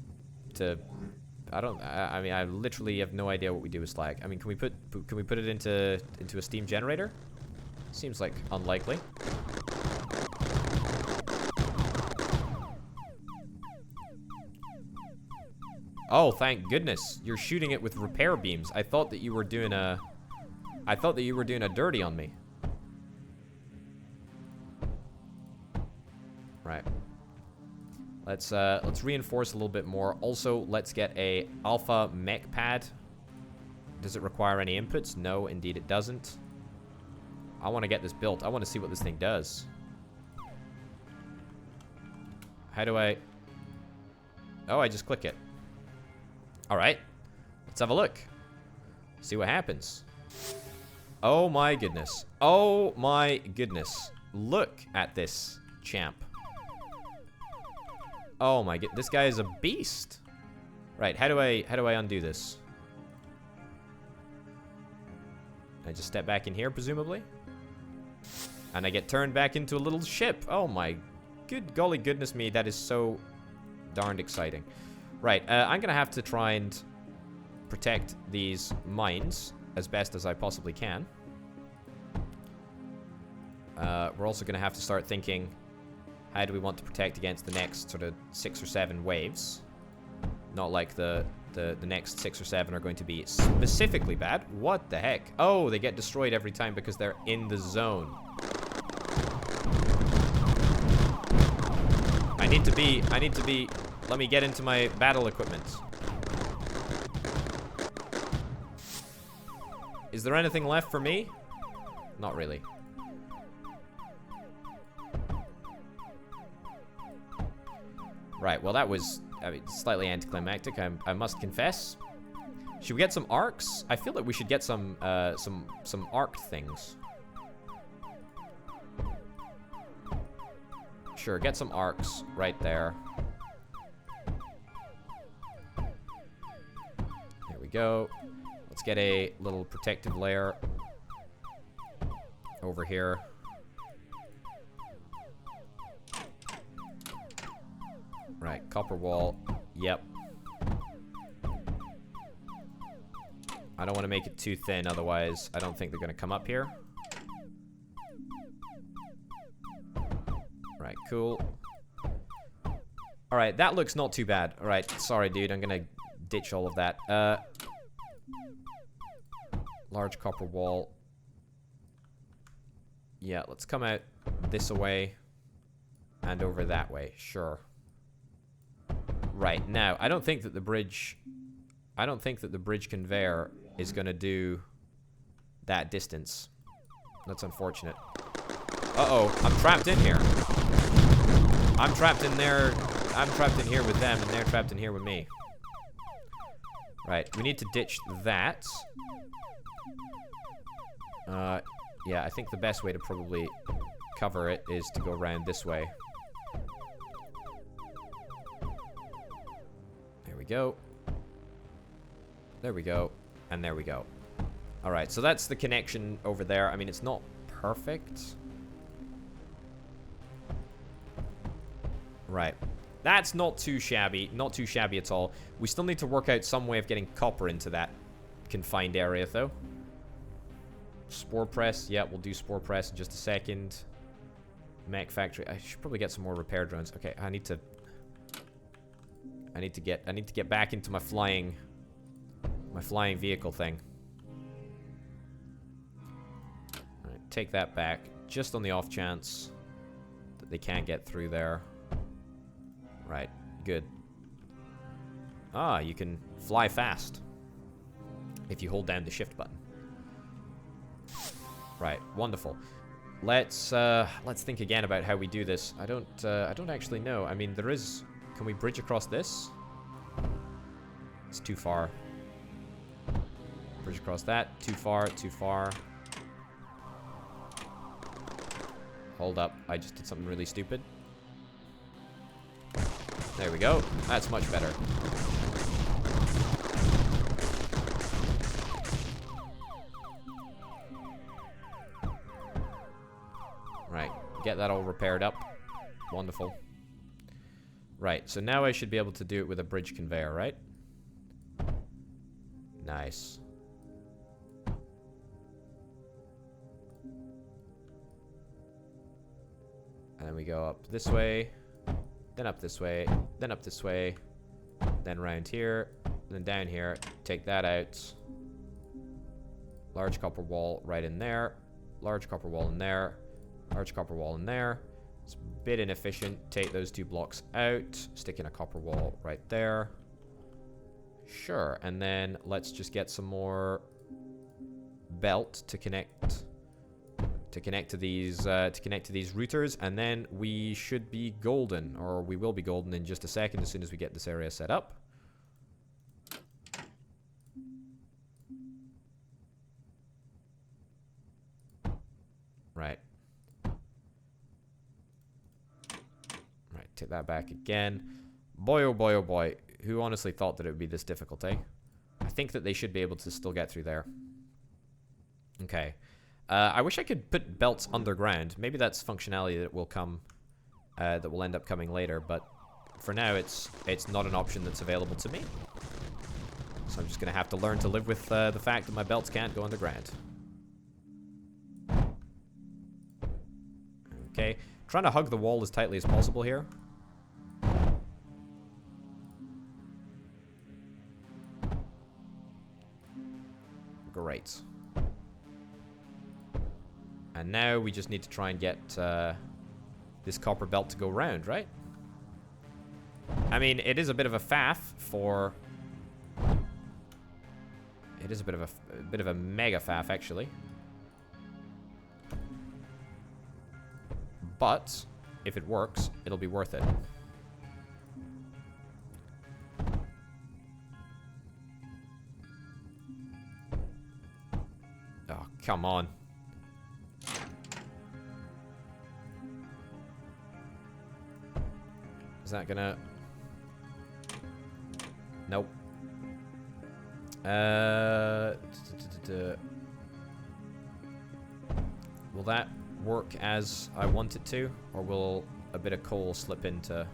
to... I mean, I literally have no idea what we do with slag. I mean, can we put it into a steam generator? Seems like unlikely. Oh, thank goodness. You're shooting it with repair beams. I thought that you were doing a dirty on me. Right. Let's reinforce a little bit more. Also, let's get a alpha mech pad. Does it require any inputs? No, indeed it doesn't. I want to get this built. I want to see what this thing does. How do I... Oh, I just click it. Alright. Let's have a look. See what happens. Oh my goodness. Oh my goodness. Look at this champ. Oh my god, this guy is a beast. Right, how do I undo this? I just step back in here, presumably. And I get turned back into a little ship. Oh my good golly goodness me, that is so darned exciting. Right, I'm gonna have to try and protect these mines as best as I possibly can. We're also gonna have to start thinking, how do we want to protect against the next sort of 6 or 7 waves? Not like the next 6 or 7 are going to be specifically bad. What the heck? Oh, they get destroyed every time because they're in the zone. I need to be, let me get into my battle equipment. Is there anything left for me? Not really. Right, well that was, I mean, slightly anticlimactic, I must confess. Should we get some arcs? I feel like we should get some arc things. Sure, get some arcs right there. There we go. Let's get a little protective layer over here. Right, copper wall. Yep. I don't want to make it too thin, otherwise I don't think they're going to come up here. Right, cool. Alright, that looks not too bad. Alright, sorry dude, I'm going to ditch all of that. Large copper wall. Yeah, let's come out this way and over that way. Sure. Right, now, I don't think that the bridge conveyor is gonna do that distance. That's unfortunate. Uh-oh, I'm trapped in here. I'm trapped in there. I'm trapped in here with them, and they're trapped in here with me. Right, we need to ditch that. Yeah, I think the best way to probably cover it is to go around this way. There we go. There we go. And there we go. Alright, so that's the connection over there. I mean, it's not perfect. Right. That's not too shabby. Not too shabby at all. We still need to work out some way of getting copper into that confined area, though. Spore press. Yeah, we'll do spore press in just a second. Mech factory. I should probably get some more repair drones. Okay, I need to get back into my flying vehicle thing. Alright, take that back. Just on the off chance that They can't get through there. Right, good. Ah, you can fly fast if you hold down the shift button. Right, wonderful. Let's think again about how we do this. I don't actually know. I mean, there is. Can we bridge across this? It's too far. Bridge across that. Too far. Too far. Hold up. I just did something really stupid. There we go. That's much better. Right. Get that all repaired up. Wonderful. Right. So now I should be able to do it with a bridge conveyor, right? Nice. And then we go up this way, then up this way, then up this way, then around here, then down here. Take that out. Large copper wall right in there. Large copper wall in there. Large copper wall in there. It's a bit inefficient. Take those 2 blocks out. Stick in a copper wall right there. Sure. And then let's just get some more belt to connect to these routers, and then we should be golden, or we will be golden in just a second as soon as we get this area set up. Right. Right, take that back again. Boy, oh boy, oh boy. Who honestly thought that it would be this difficult, eh? I think that they should be able to still get through there. Okay. I wish I could put belts underground. Maybe that's functionality that will come, that will end up coming later. But for now, it's not an option that's available to me. So I'm just gonna have to learn to live with the fact that my belts can't go underground. Okay, trying to hug the wall as tightly as possible here. Great. And now we just need to try and get this copper belt to go round, right? I mean, it is a bit of a faff for... It is a bit of a mega faff, actually. But if it works, it'll be worth it. Oh, come on. Is that gonna... Nope. Will that work as I want it to? Or will a bit of coal slip into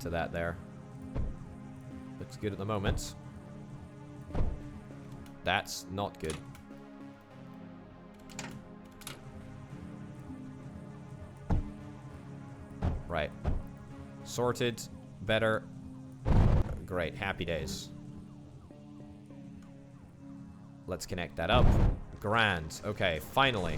that there? Looks good at the moment. That's not good. Right. Sorted. Better. Great. Happy days. Let's connect that up. Grand. Okay, finally.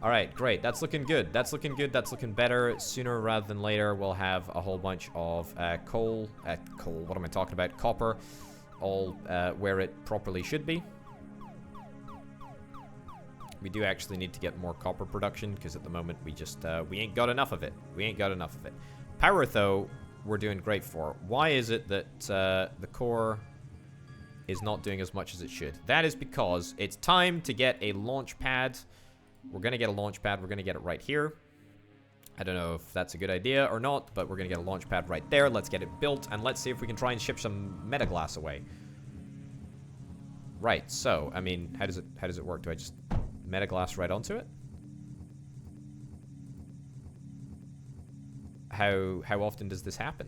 Alright, great. That's looking good. That's looking good. That's looking better. Sooner rather than later, we'll have a whole bunch of coal. What am I talking about? Copper. All where it properly should be. We do actually need to get more copper production, because at the moment we just, we ain't got enough of it. We ain't got enough of it. Power, though, we're doing great for. Why is it that the core is not doing as much as it should? That is because it's time to get a launch pad. We're going to get a launch pad. We're going to get it right here. I don't know if that's a good idea or not, but we're going to get a launch pad right there. Let's get it built, and let's see if we can try and ship some Metaglass away. Right, so, I mean, how does it work? Do I just Metaglass right onto it? How often does this happen?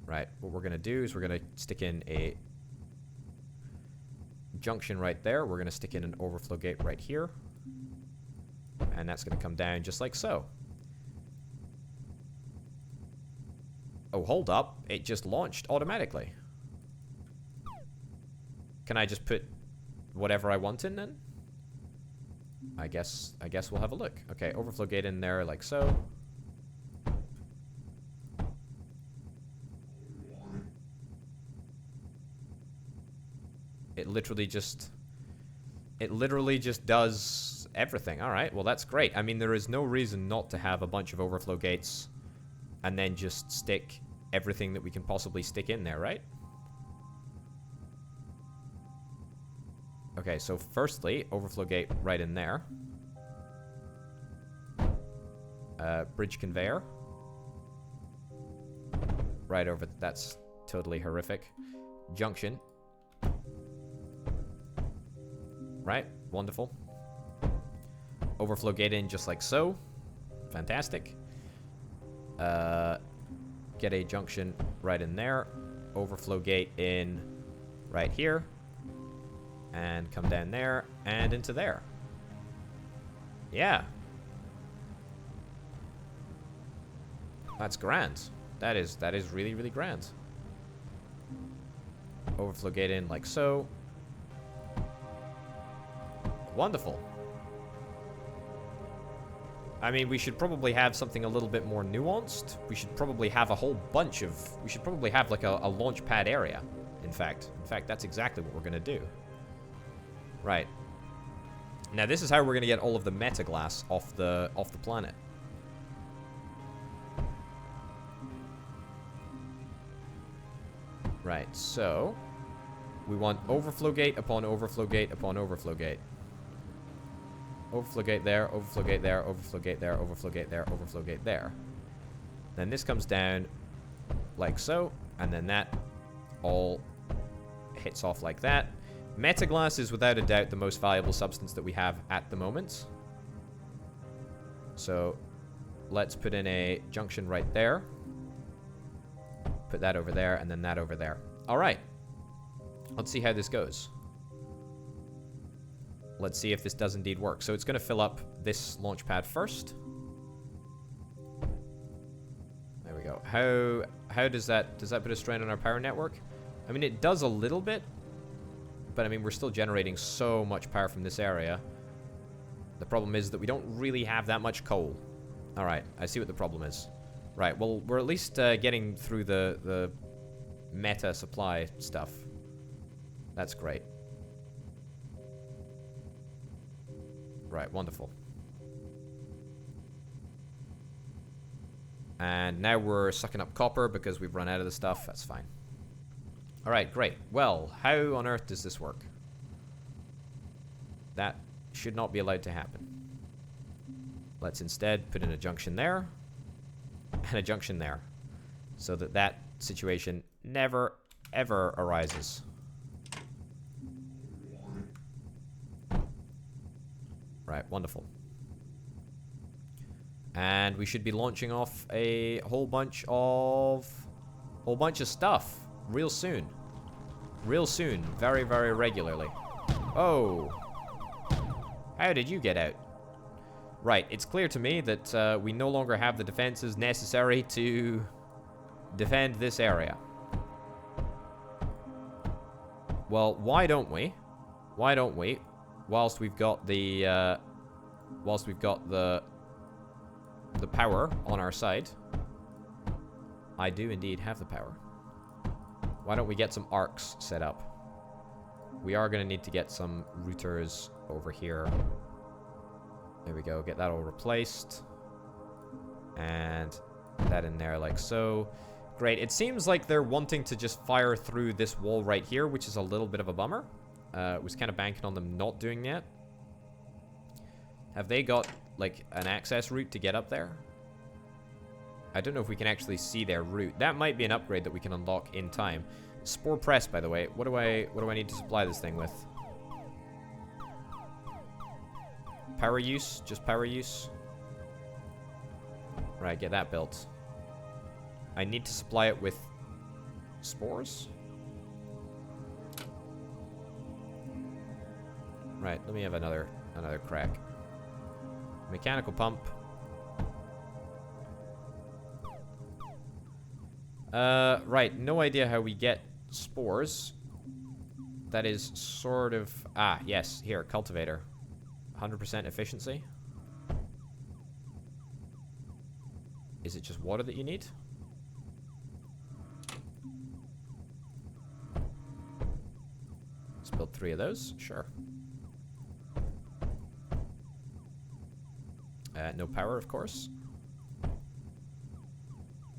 Right, what we're gonna do is we're gonna stick in a junction right there. We're gonna stick in an overflow gate right here. And that's gonna come down just like so. Oh, hold up. It just launched automatically. Can I just put whatever I want in then? I guess we'll have a look. Okay, overflow gate in there like so. It literally just does everything. All right, well that's great. I mean, there is no reason not to have a bunch of overflow gates and then just stick everything that we can possibly stick in there, right? Okay, so firstly, overflow gate right in there. Bridge conveyor. Right over, that's totally horrific. Junction. Right, wonderful. Overflow gate in just like so. Fantastic. Get a junction right in there. Overflow gate in right here. And come down there and into there. Yeah. That's grand. That is really, really grand. Overflow gate in like so. Wonderful. I mean, we should probably have something a little bit more nuanced. We should probably have a whole bunch of... We should probably have like a launch pad area, in fact. In fact, that's exactly what we're going to do. Right. Now, this is how we're going to get all of the metaglass off the planet. Right, so... We want overflow gate upon overflow gate upon overflow gate. Overflow gate there, overflow gate there, overflow gate there, overflow gate there, overflow gate there. Then this comes down like so, and then that all hits off like that. Metaglass is without a doubt the most valuable substance that we have at the moment. So let's put in a junction right there. Put that over there, and then that over there. Alright. Let's see how this goes. Let's see if this does indeed work. So it's going to fill up this launch pad first. There we go. How does that put a strain on our power network? I mean, it does a little bit, but I mean, we're still generating so much power from this area. The problem is that we don't really have that much coal. All right, I see what the problem is. Right, well, we're at least getting through the meta supply stuff. That's great. Right, wonderful. And now we're sucking up copper because we've run out of the stuff. That's fine. Alright, great. Well, how on earth does this work? That should not be allowed to happen. Let's instead put in a junction there and a junction there so that that situation never, ever arises. Right, wonderful. And we should be launching off a whole bunch of stuff real soon. Real soon. Very, very regularly. Oh. How did you get out? Right, it's clear to me that we no longer have the defenses necessary to defend this area. Well, why don't we? Why don't we? Whilst we've got the power on our side. I do indeed have the power. Why don't we get some arcs set up? We are going to need to get some routers over here. There we go. Get that all replaced. And that in there like so. Great. It seems like they're wanting to just fire through this wall right here, which is a little bit of a bummer. Was kind of banking on them not doing that. Have they got, like, an access route to get up there? I don't know if we can actually see their route. That might be an upgrade that we can unlock in time. Spore press, by the way. What do I need to supply this thing with? Power use? Just power use? Right, get that built. I need to supply it with spores? Right, let me have another crack. Mechanical pump. Right. No idea how we get spores. That is sort of... Ah, yes. Here, cultivator. 100% efficiency. Is it just water that you need? Let's build 3 of those. Sure. No power, of course.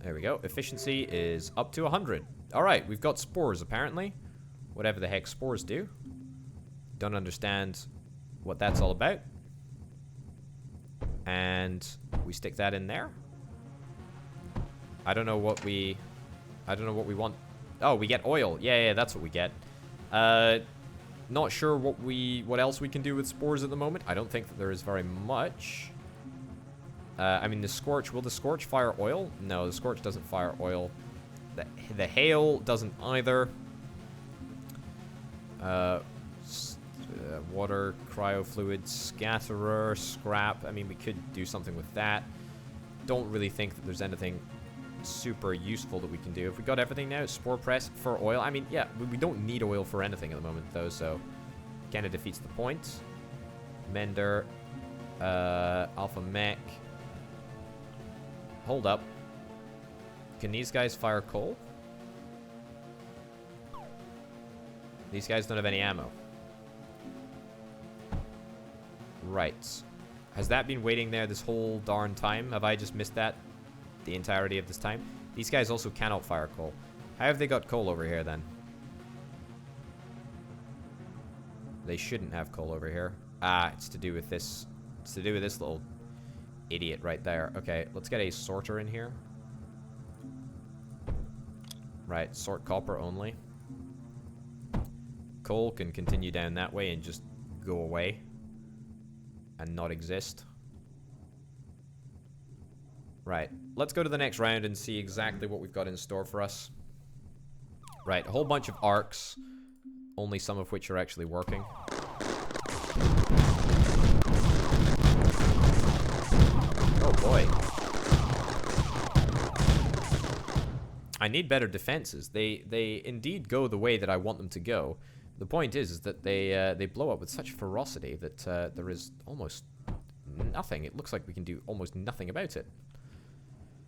There we go. Efficiency is up to 100. Alright, we've got spores, apparently. Whatever the heck spores do. Don't understand what that's all about. And we stick that in there. I don't know what we want. Oh, we get oil. Yeah, that's what we get. Not sure what else we can do with spores at the moment. I don't think that there is very much. I mean, the scorch. Will the scorch fire oil? No, the scorch doesn't fire oil. The hail doesn't either. Water, cryofluid, scatterer, scrap. I mean, we could do something with that. Don't really think that there's anything super useful that we can do. If we got everything now, spore press for oil. I mean, yeah, we don't need oil for anything at the moment, though, so kind of defeats the point. Mender, alpha mech. Hold up. Can these guys fire coal? These guys don't have any ammo. Right. Has that been waiting there this whole darn time? Have I just missed that the entirety of this time? These guys also cannot fire coal. How have they got coal over here, then? They shouldn't have coal over here. Ah, it's to do with this. It's to do with this little idiot right there. Okay, let's get a sorter in here. Right, sort copper only. Coal can continue down that way and just go away and not exist. Right, let's go to the next round and see exactly what we've got in store for us. Right, a whole bunch of arcs, only some of which are actually working. Oh boy. I need better defenses. They indeed go the way that I want them to go. The point is that they blow up with such ferocity that there is almost nothing. It looks like we can do almost nothing about it.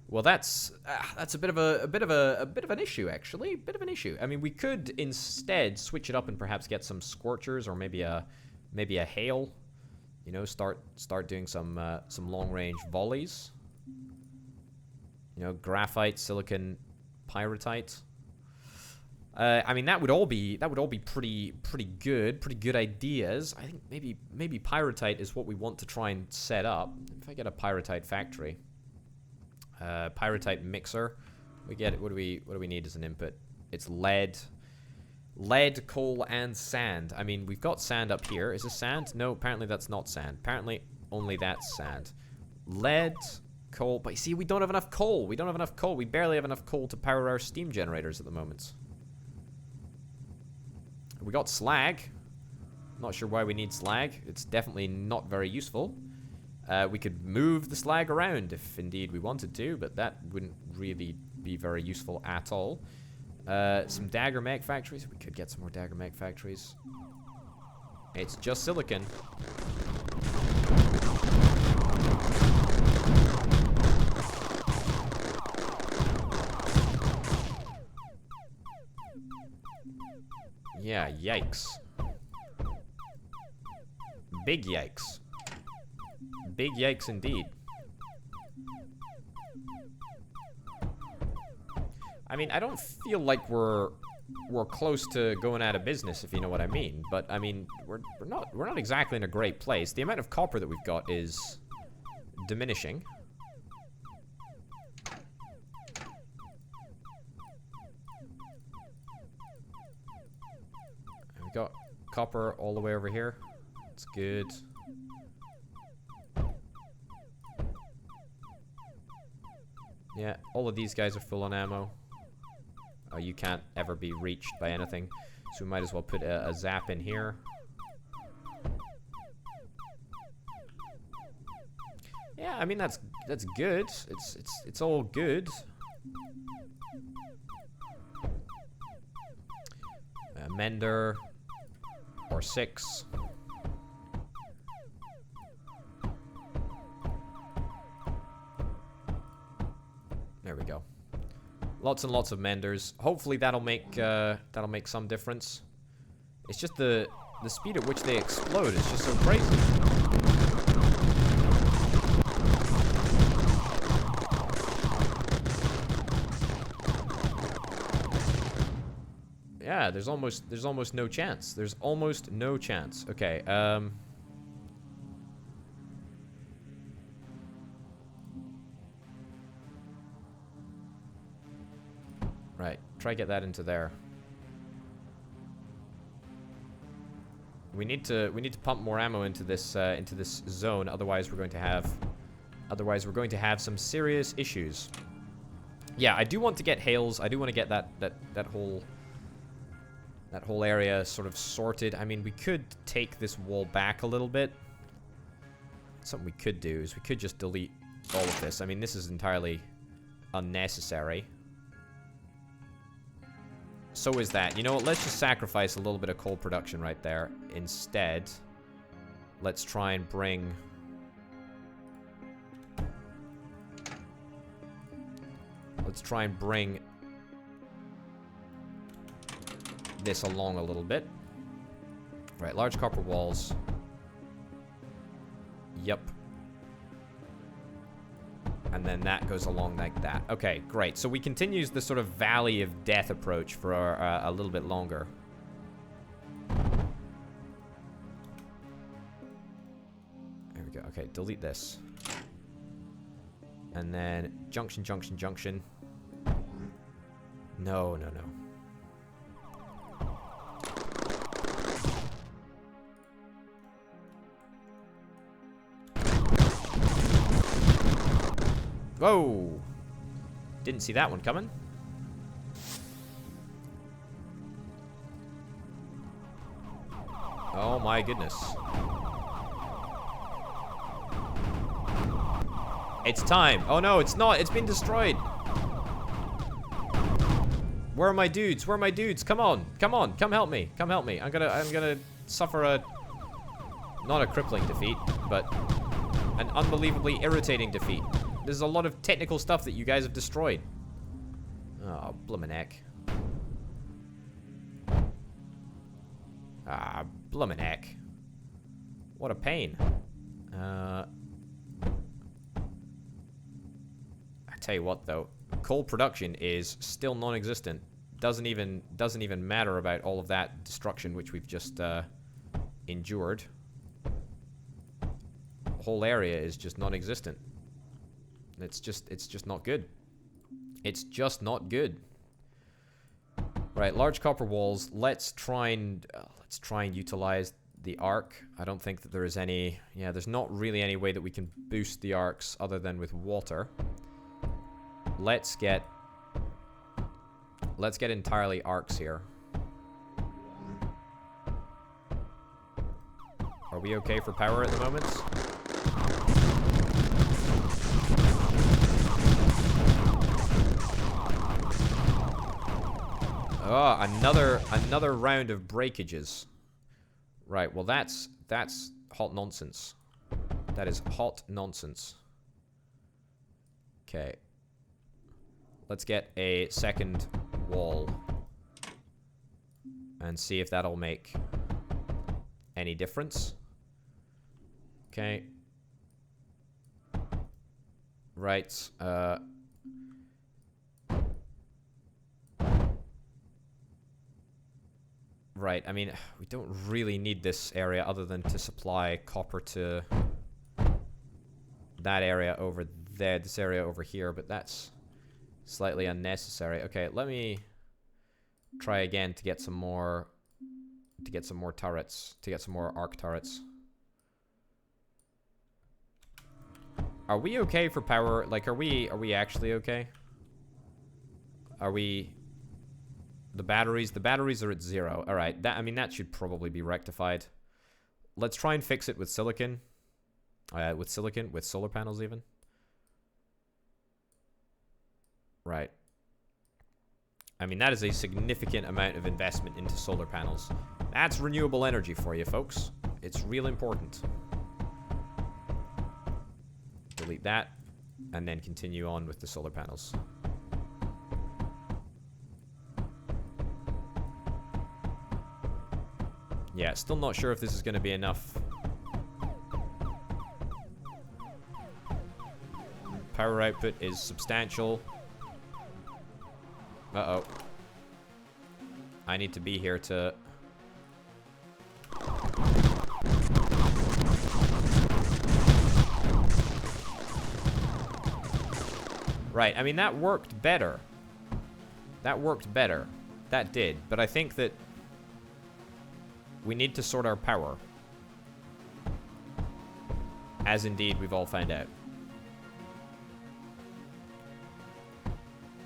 Well, that's a bit of an issue, actually. Bit of an issue. I mean, we could instead switch it up and perhaps get some scorchers or maybe a hail. You know, start doing some long-range volleys. You know, graphite, silicon, pyrite. I mean, that would all be pretty good ideas. I think maybe pyrite is what we want to try and set up. If I get a pyrite factory, pyrite mixer, we get what do we need as an input? It's lead, coal, and sand. I mean, we've got sand up here. Is this sand? No, apparently that's not sand. Apparently only that's sand. Lead, coal, but you see, we don't have enough coal. We barely have enough coal to power our steam generators at the moment. We got slag. Not sure why we need slag. It's definitely not very useful. We could move the slag around if indeed we wanted to, but that wouldn't really be very useful at all. Some dagger mech factories. We could get some more dagger mech factories. It's just silicon. Yeah, yikes. Big yikes. Big yikes indeed. I mean, I don't feel like we're close to going out of business, if you know what I mean. But I mean, we're not exactly in a great place. The amount of copper that we've got is diminishing. We got copper all the way over here. It's good. Yeah, all of these guys are full on ammo. Oh, you can't ever be reached by anything, so we might as well put a zap in here. Yeah, I mean that's good. It's all good. mender. Or 6. There we go. Lots and lots of menders. Hopefully that'll make some difference. It's just the speed at which they explode is just so crazy. Yeah, there's almost no chance. There's almost no chance. Okay, right, try get that into there. We need to pump more ammo into this zone, otherwise we're going to have some serious issues. Yeah, I do want to get hails. I do want to get that whole area sort of sorted. I mean, we could take this wall back a little bit. Something we could do is we could just delete all of this. I mean, this is entirely unnecessary. So is that. You know what? Let's just sacrifice a little bit of coal production right there. Instead, let's try and bring... this along a little bit. Right, large copper walls. Yep. And then that goes along like that. Okay, great. So we can use the sort of valley of death approach for a little bit longer. There we go. Okay, delete this. And then junction, junction, junction. No, no, no. Whoa! Didn't see that one coming. Oh my goodness. It's time. Oh no, it's not. It's been destroyed. Where are my dudes? Where are my dudes? Come on. Come on. Come help me. Come help me. I'm gonna suffer a... not a crippling defeat, but an unbelievably irritating defeat. There's a lot of technical stuff that you guys have destroyed. Oh, bloomin' heck. Ah, bloomin' heck. What a pain. I tell you what, though. Coal production is still non-existent. Doesn't even matter about all of that destruction which we've just endured. The whole area is just non-existent. It's just not good. It's just not good. Right, large copper walls. Let's try and utilize the arc. I don't think that there is any... yeah, there's not really any way that we can boost the arcs other than with water. Let's get entirely arcs here. Are we okay for power at the moment? Oh, another round of breakages. Right, well that's hot nonsense. That is hot nonsense. Okay. Let's get a second wall and see if that'll make any difference. Okay. Right, right, I mean, we don't really need this area other than to supply copper to that area over there, this area over here, but that's slightly unnecessary. Okay, let me try again to get some more turrets, to get some more arc turrets. Are we okay for power? Like, are we actually okay? Are we... The batteries are at 0. All right, I mean, that should probably be rectified. Let's try and fix it with silicon. With solar panels even. Right. I mean, that is a significant amount of investment into solar panels. That's renewable energy for you, folks. It's real important. Delete that, and then continue on with the solar panels. Yeah, still not sure if this is going to be enough. Power output is substantial. Uh-oh. I need to be here to... Right, I mean, that worked better. That worked better. That did. But I think that we need to sort our power. As indeed we've all found out.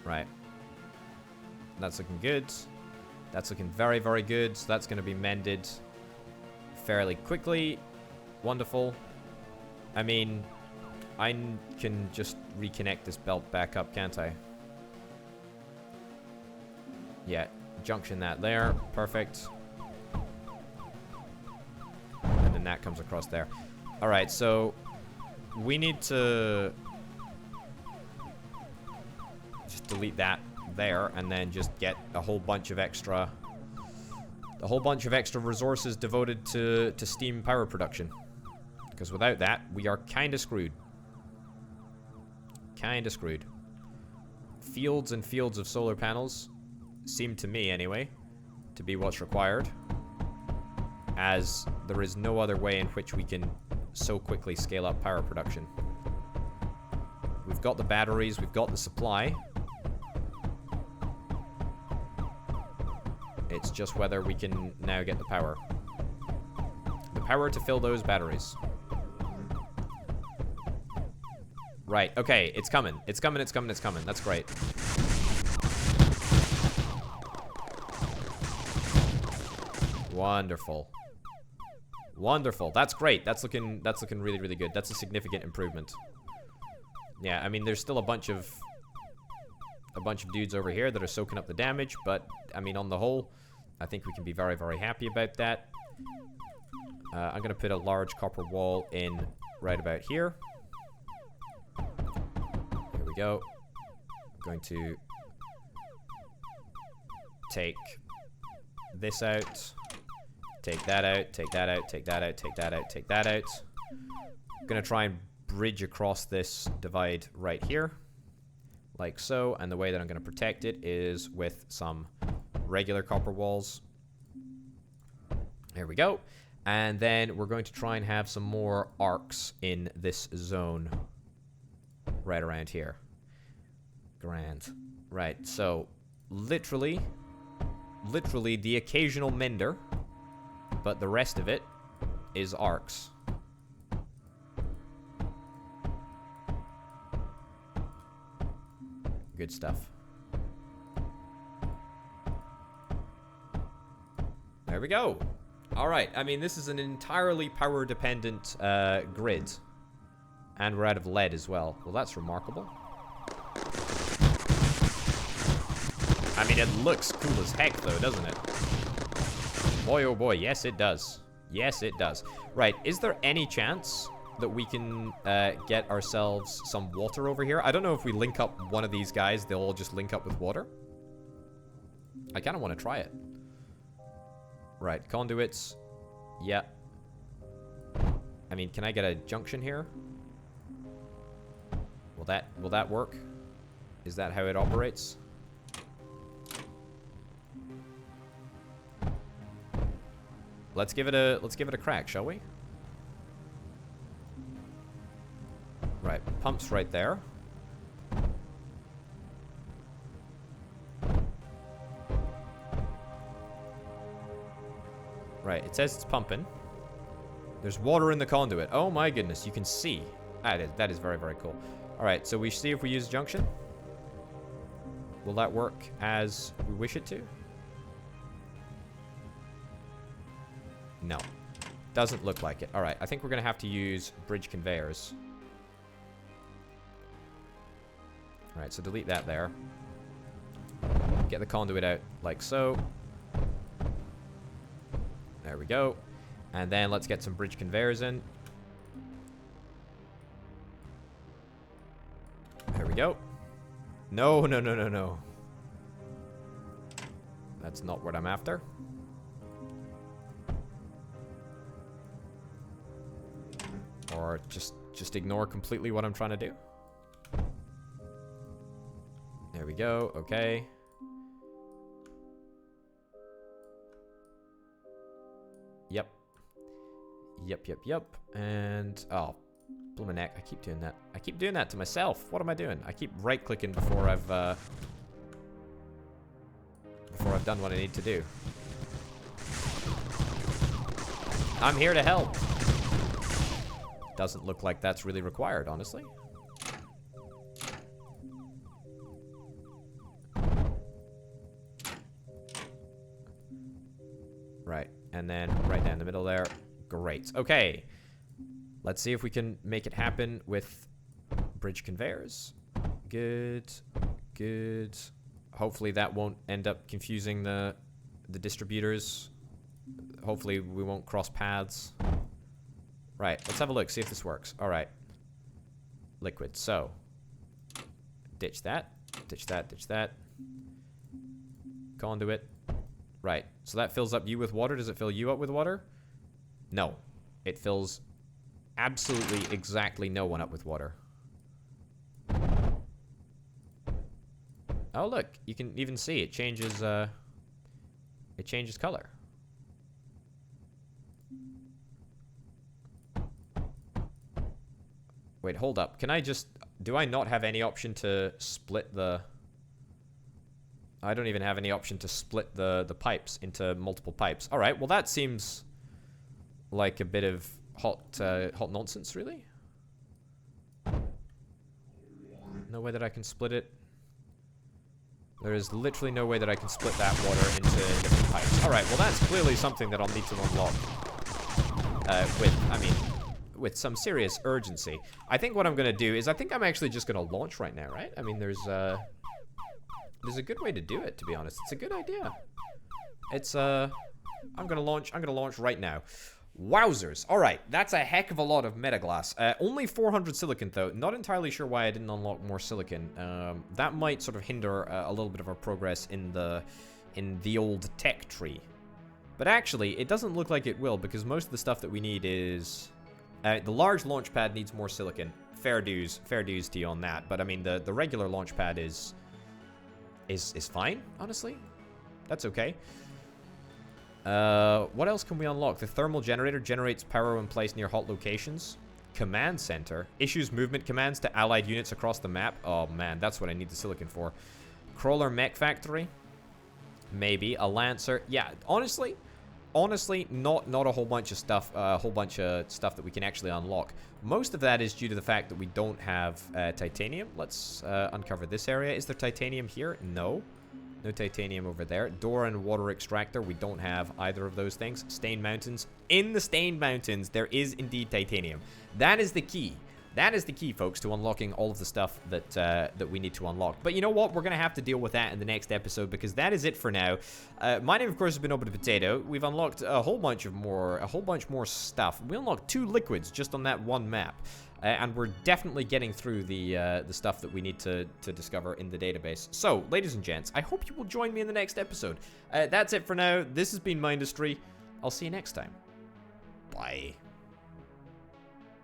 Right. That's looking good. That's looking very, very good. So that's going to be mended fairly quickly. Wonderful. I mean, I can just reconnect this belt back up, can't I? Yeah, junction that there. Perfect. And then that comes across there. Alright, so we need to just delete that there and then just get a whole bunch of extra resources devoted to steam power production. Because without that, we are kind of screwed. Kind of screwed. Fields and fields of solar panels seem to me, anyway, to be what's required. As there is no other way in which we can so quickly scale up power production. We've got the batteries, we've got the supply. It's just whether we can now get the power. The power to fill those batteries. Right, okay, it's coming. It's coming, it's coming, it's coming. That's great. Wonderful. Wonderful. That's great. That's looking really, really good. That's a significant improvement. Yeah, I mean, there's still a bunch of dudes over here that are soaking up the damage, but I mean, on the whole, I think we can be very, very happy about that. I'm gonna put a large copper wall in right about here. Here we go. I'm going to take this out. Take that out, take that out, take that out, take that out, take that out. I'm gonna try and bridge across this divide right here. Like so, and the way that I'm gonna protect it is with some regular copper walls. There we go. And then we're going to try and have some more arcs in this zone. Right around here. Grand. Right, so literally the occasional mender. But the rest of it is arcs. Good stuff. There we go. Alright, I mean, this is an entirely power-dependent grid. And we're out of lead as well. Well, that's remarkable. I mean, it looks cool as heck, though, doesn't it? Boy, oh boy, yes it does. Yes it does. Right, is there any chance that we can get ourselves some water over here? I don't know if we link up one of these guys, they'll all just link up with water. I kind of want to try it. Right, conduits. Yeah. I mean, can I get a junction here? Will that work? Is that how it operates? Let's give it a crack, shall we? Right, pumps right there. Right, it says it's pumping. There's water in the conduit. Oh my goodness, you can see. That is very, very cool. Alright, so we see if we use junction. Will that work as we wish it to? No. Doesn't look like it. Alright, I think we're going to have to use bridge conveyors. Alright, so delete that there. get the conduit out like so. There we go. And then let's get some bridge conveyors in. There we go. No, no, no, no, no. That's not what I'm after. Or just ignore completely what I'm trying to do. There we go. Okay. Yep. Yep. And oh, blooming neck. I keep doing that. I keep doing that to myself. What am I doing? I keep right-clicking before I've done what I need to do. I'm here to help. Doesn't look like that's really required, honestly. Right, and then right down the middle there. Great. Okay. Let's see if we can make it happen with bridge conveyors. Good. Good. Hopefully that won't end up confusing the distributors. Hopefully we won't cross paths. Right, let's have a look, see if this works. Alright. Liquid, so. Ditch that. Ditch that, ditch that. Conduit. Right, so that fills up you with water. Does it fill you up with water? No. It fills absolutely exactly no one up with water. Oh, look, you can even see it changes color. Wait, hold up. Can I just... Do I not have any option to split the... I don't even have any option to split the pipes into multiple pipes. Alright, well that seems like a bit of hot nonsense, really. No way that I can split it. There is literally no way that I can split that water into different pipes. Alright, well that's clearly something that I'll need to unlock. With some serious urgency. I think what I'm gonna do is I think I'm actually just gonna launch right now, right? I mean, there's a good way to do it, to be honest. It's a good idea. It's I'm gonna launch right now. Wowzers. Alright, that's a heck of a lot of Metaglass. Only 400 silicon, though. Not entirely sure why I didn't unlock more silicon. That might sort of hinder a little bit of our progress in the old tech tree. But actually, it doesn't look like it will, because most of the stuff that we need is... the large launch pad needs more silicon. Fair dues to you on that. But I mean, the regular launch pad is fine, honestly. That's okay. What else can we unlock? The thermal generator generates power when placed near hot locations. Command center issues movement commands to allied units across the map. Oh man, that's what I need the silicon for. Crawler mech factory. Maybe a lancer. Yeah, honestly, not a whole bunch of stuff. A whole bunch of stuff that we can actually unlock. Most of that is due to the fact that we don't have titanium. Let's uncover this area. Is there titanium here? No. No titanium over there. Door and water extractor. We don't have either of those things. Stained mountains. In the stained mountains, there is indeed titanium. That is the key. That is the key, folks, to unlocking all of the stuff that we need to unlock. But you know what? We're going to have to deal with that in the next episode, because that is it for now. My name, of course, has been Open Potato. We've unlocked a whole bunch more stuff. We unlocked 2 liquids just on that one map. And we're definitely getting through the stuff that we need to discover in the database. So, ladies and gents, I hope you will join me in the next episode. That's it for now. This has been Mindustry. I'll see you next time. Bye.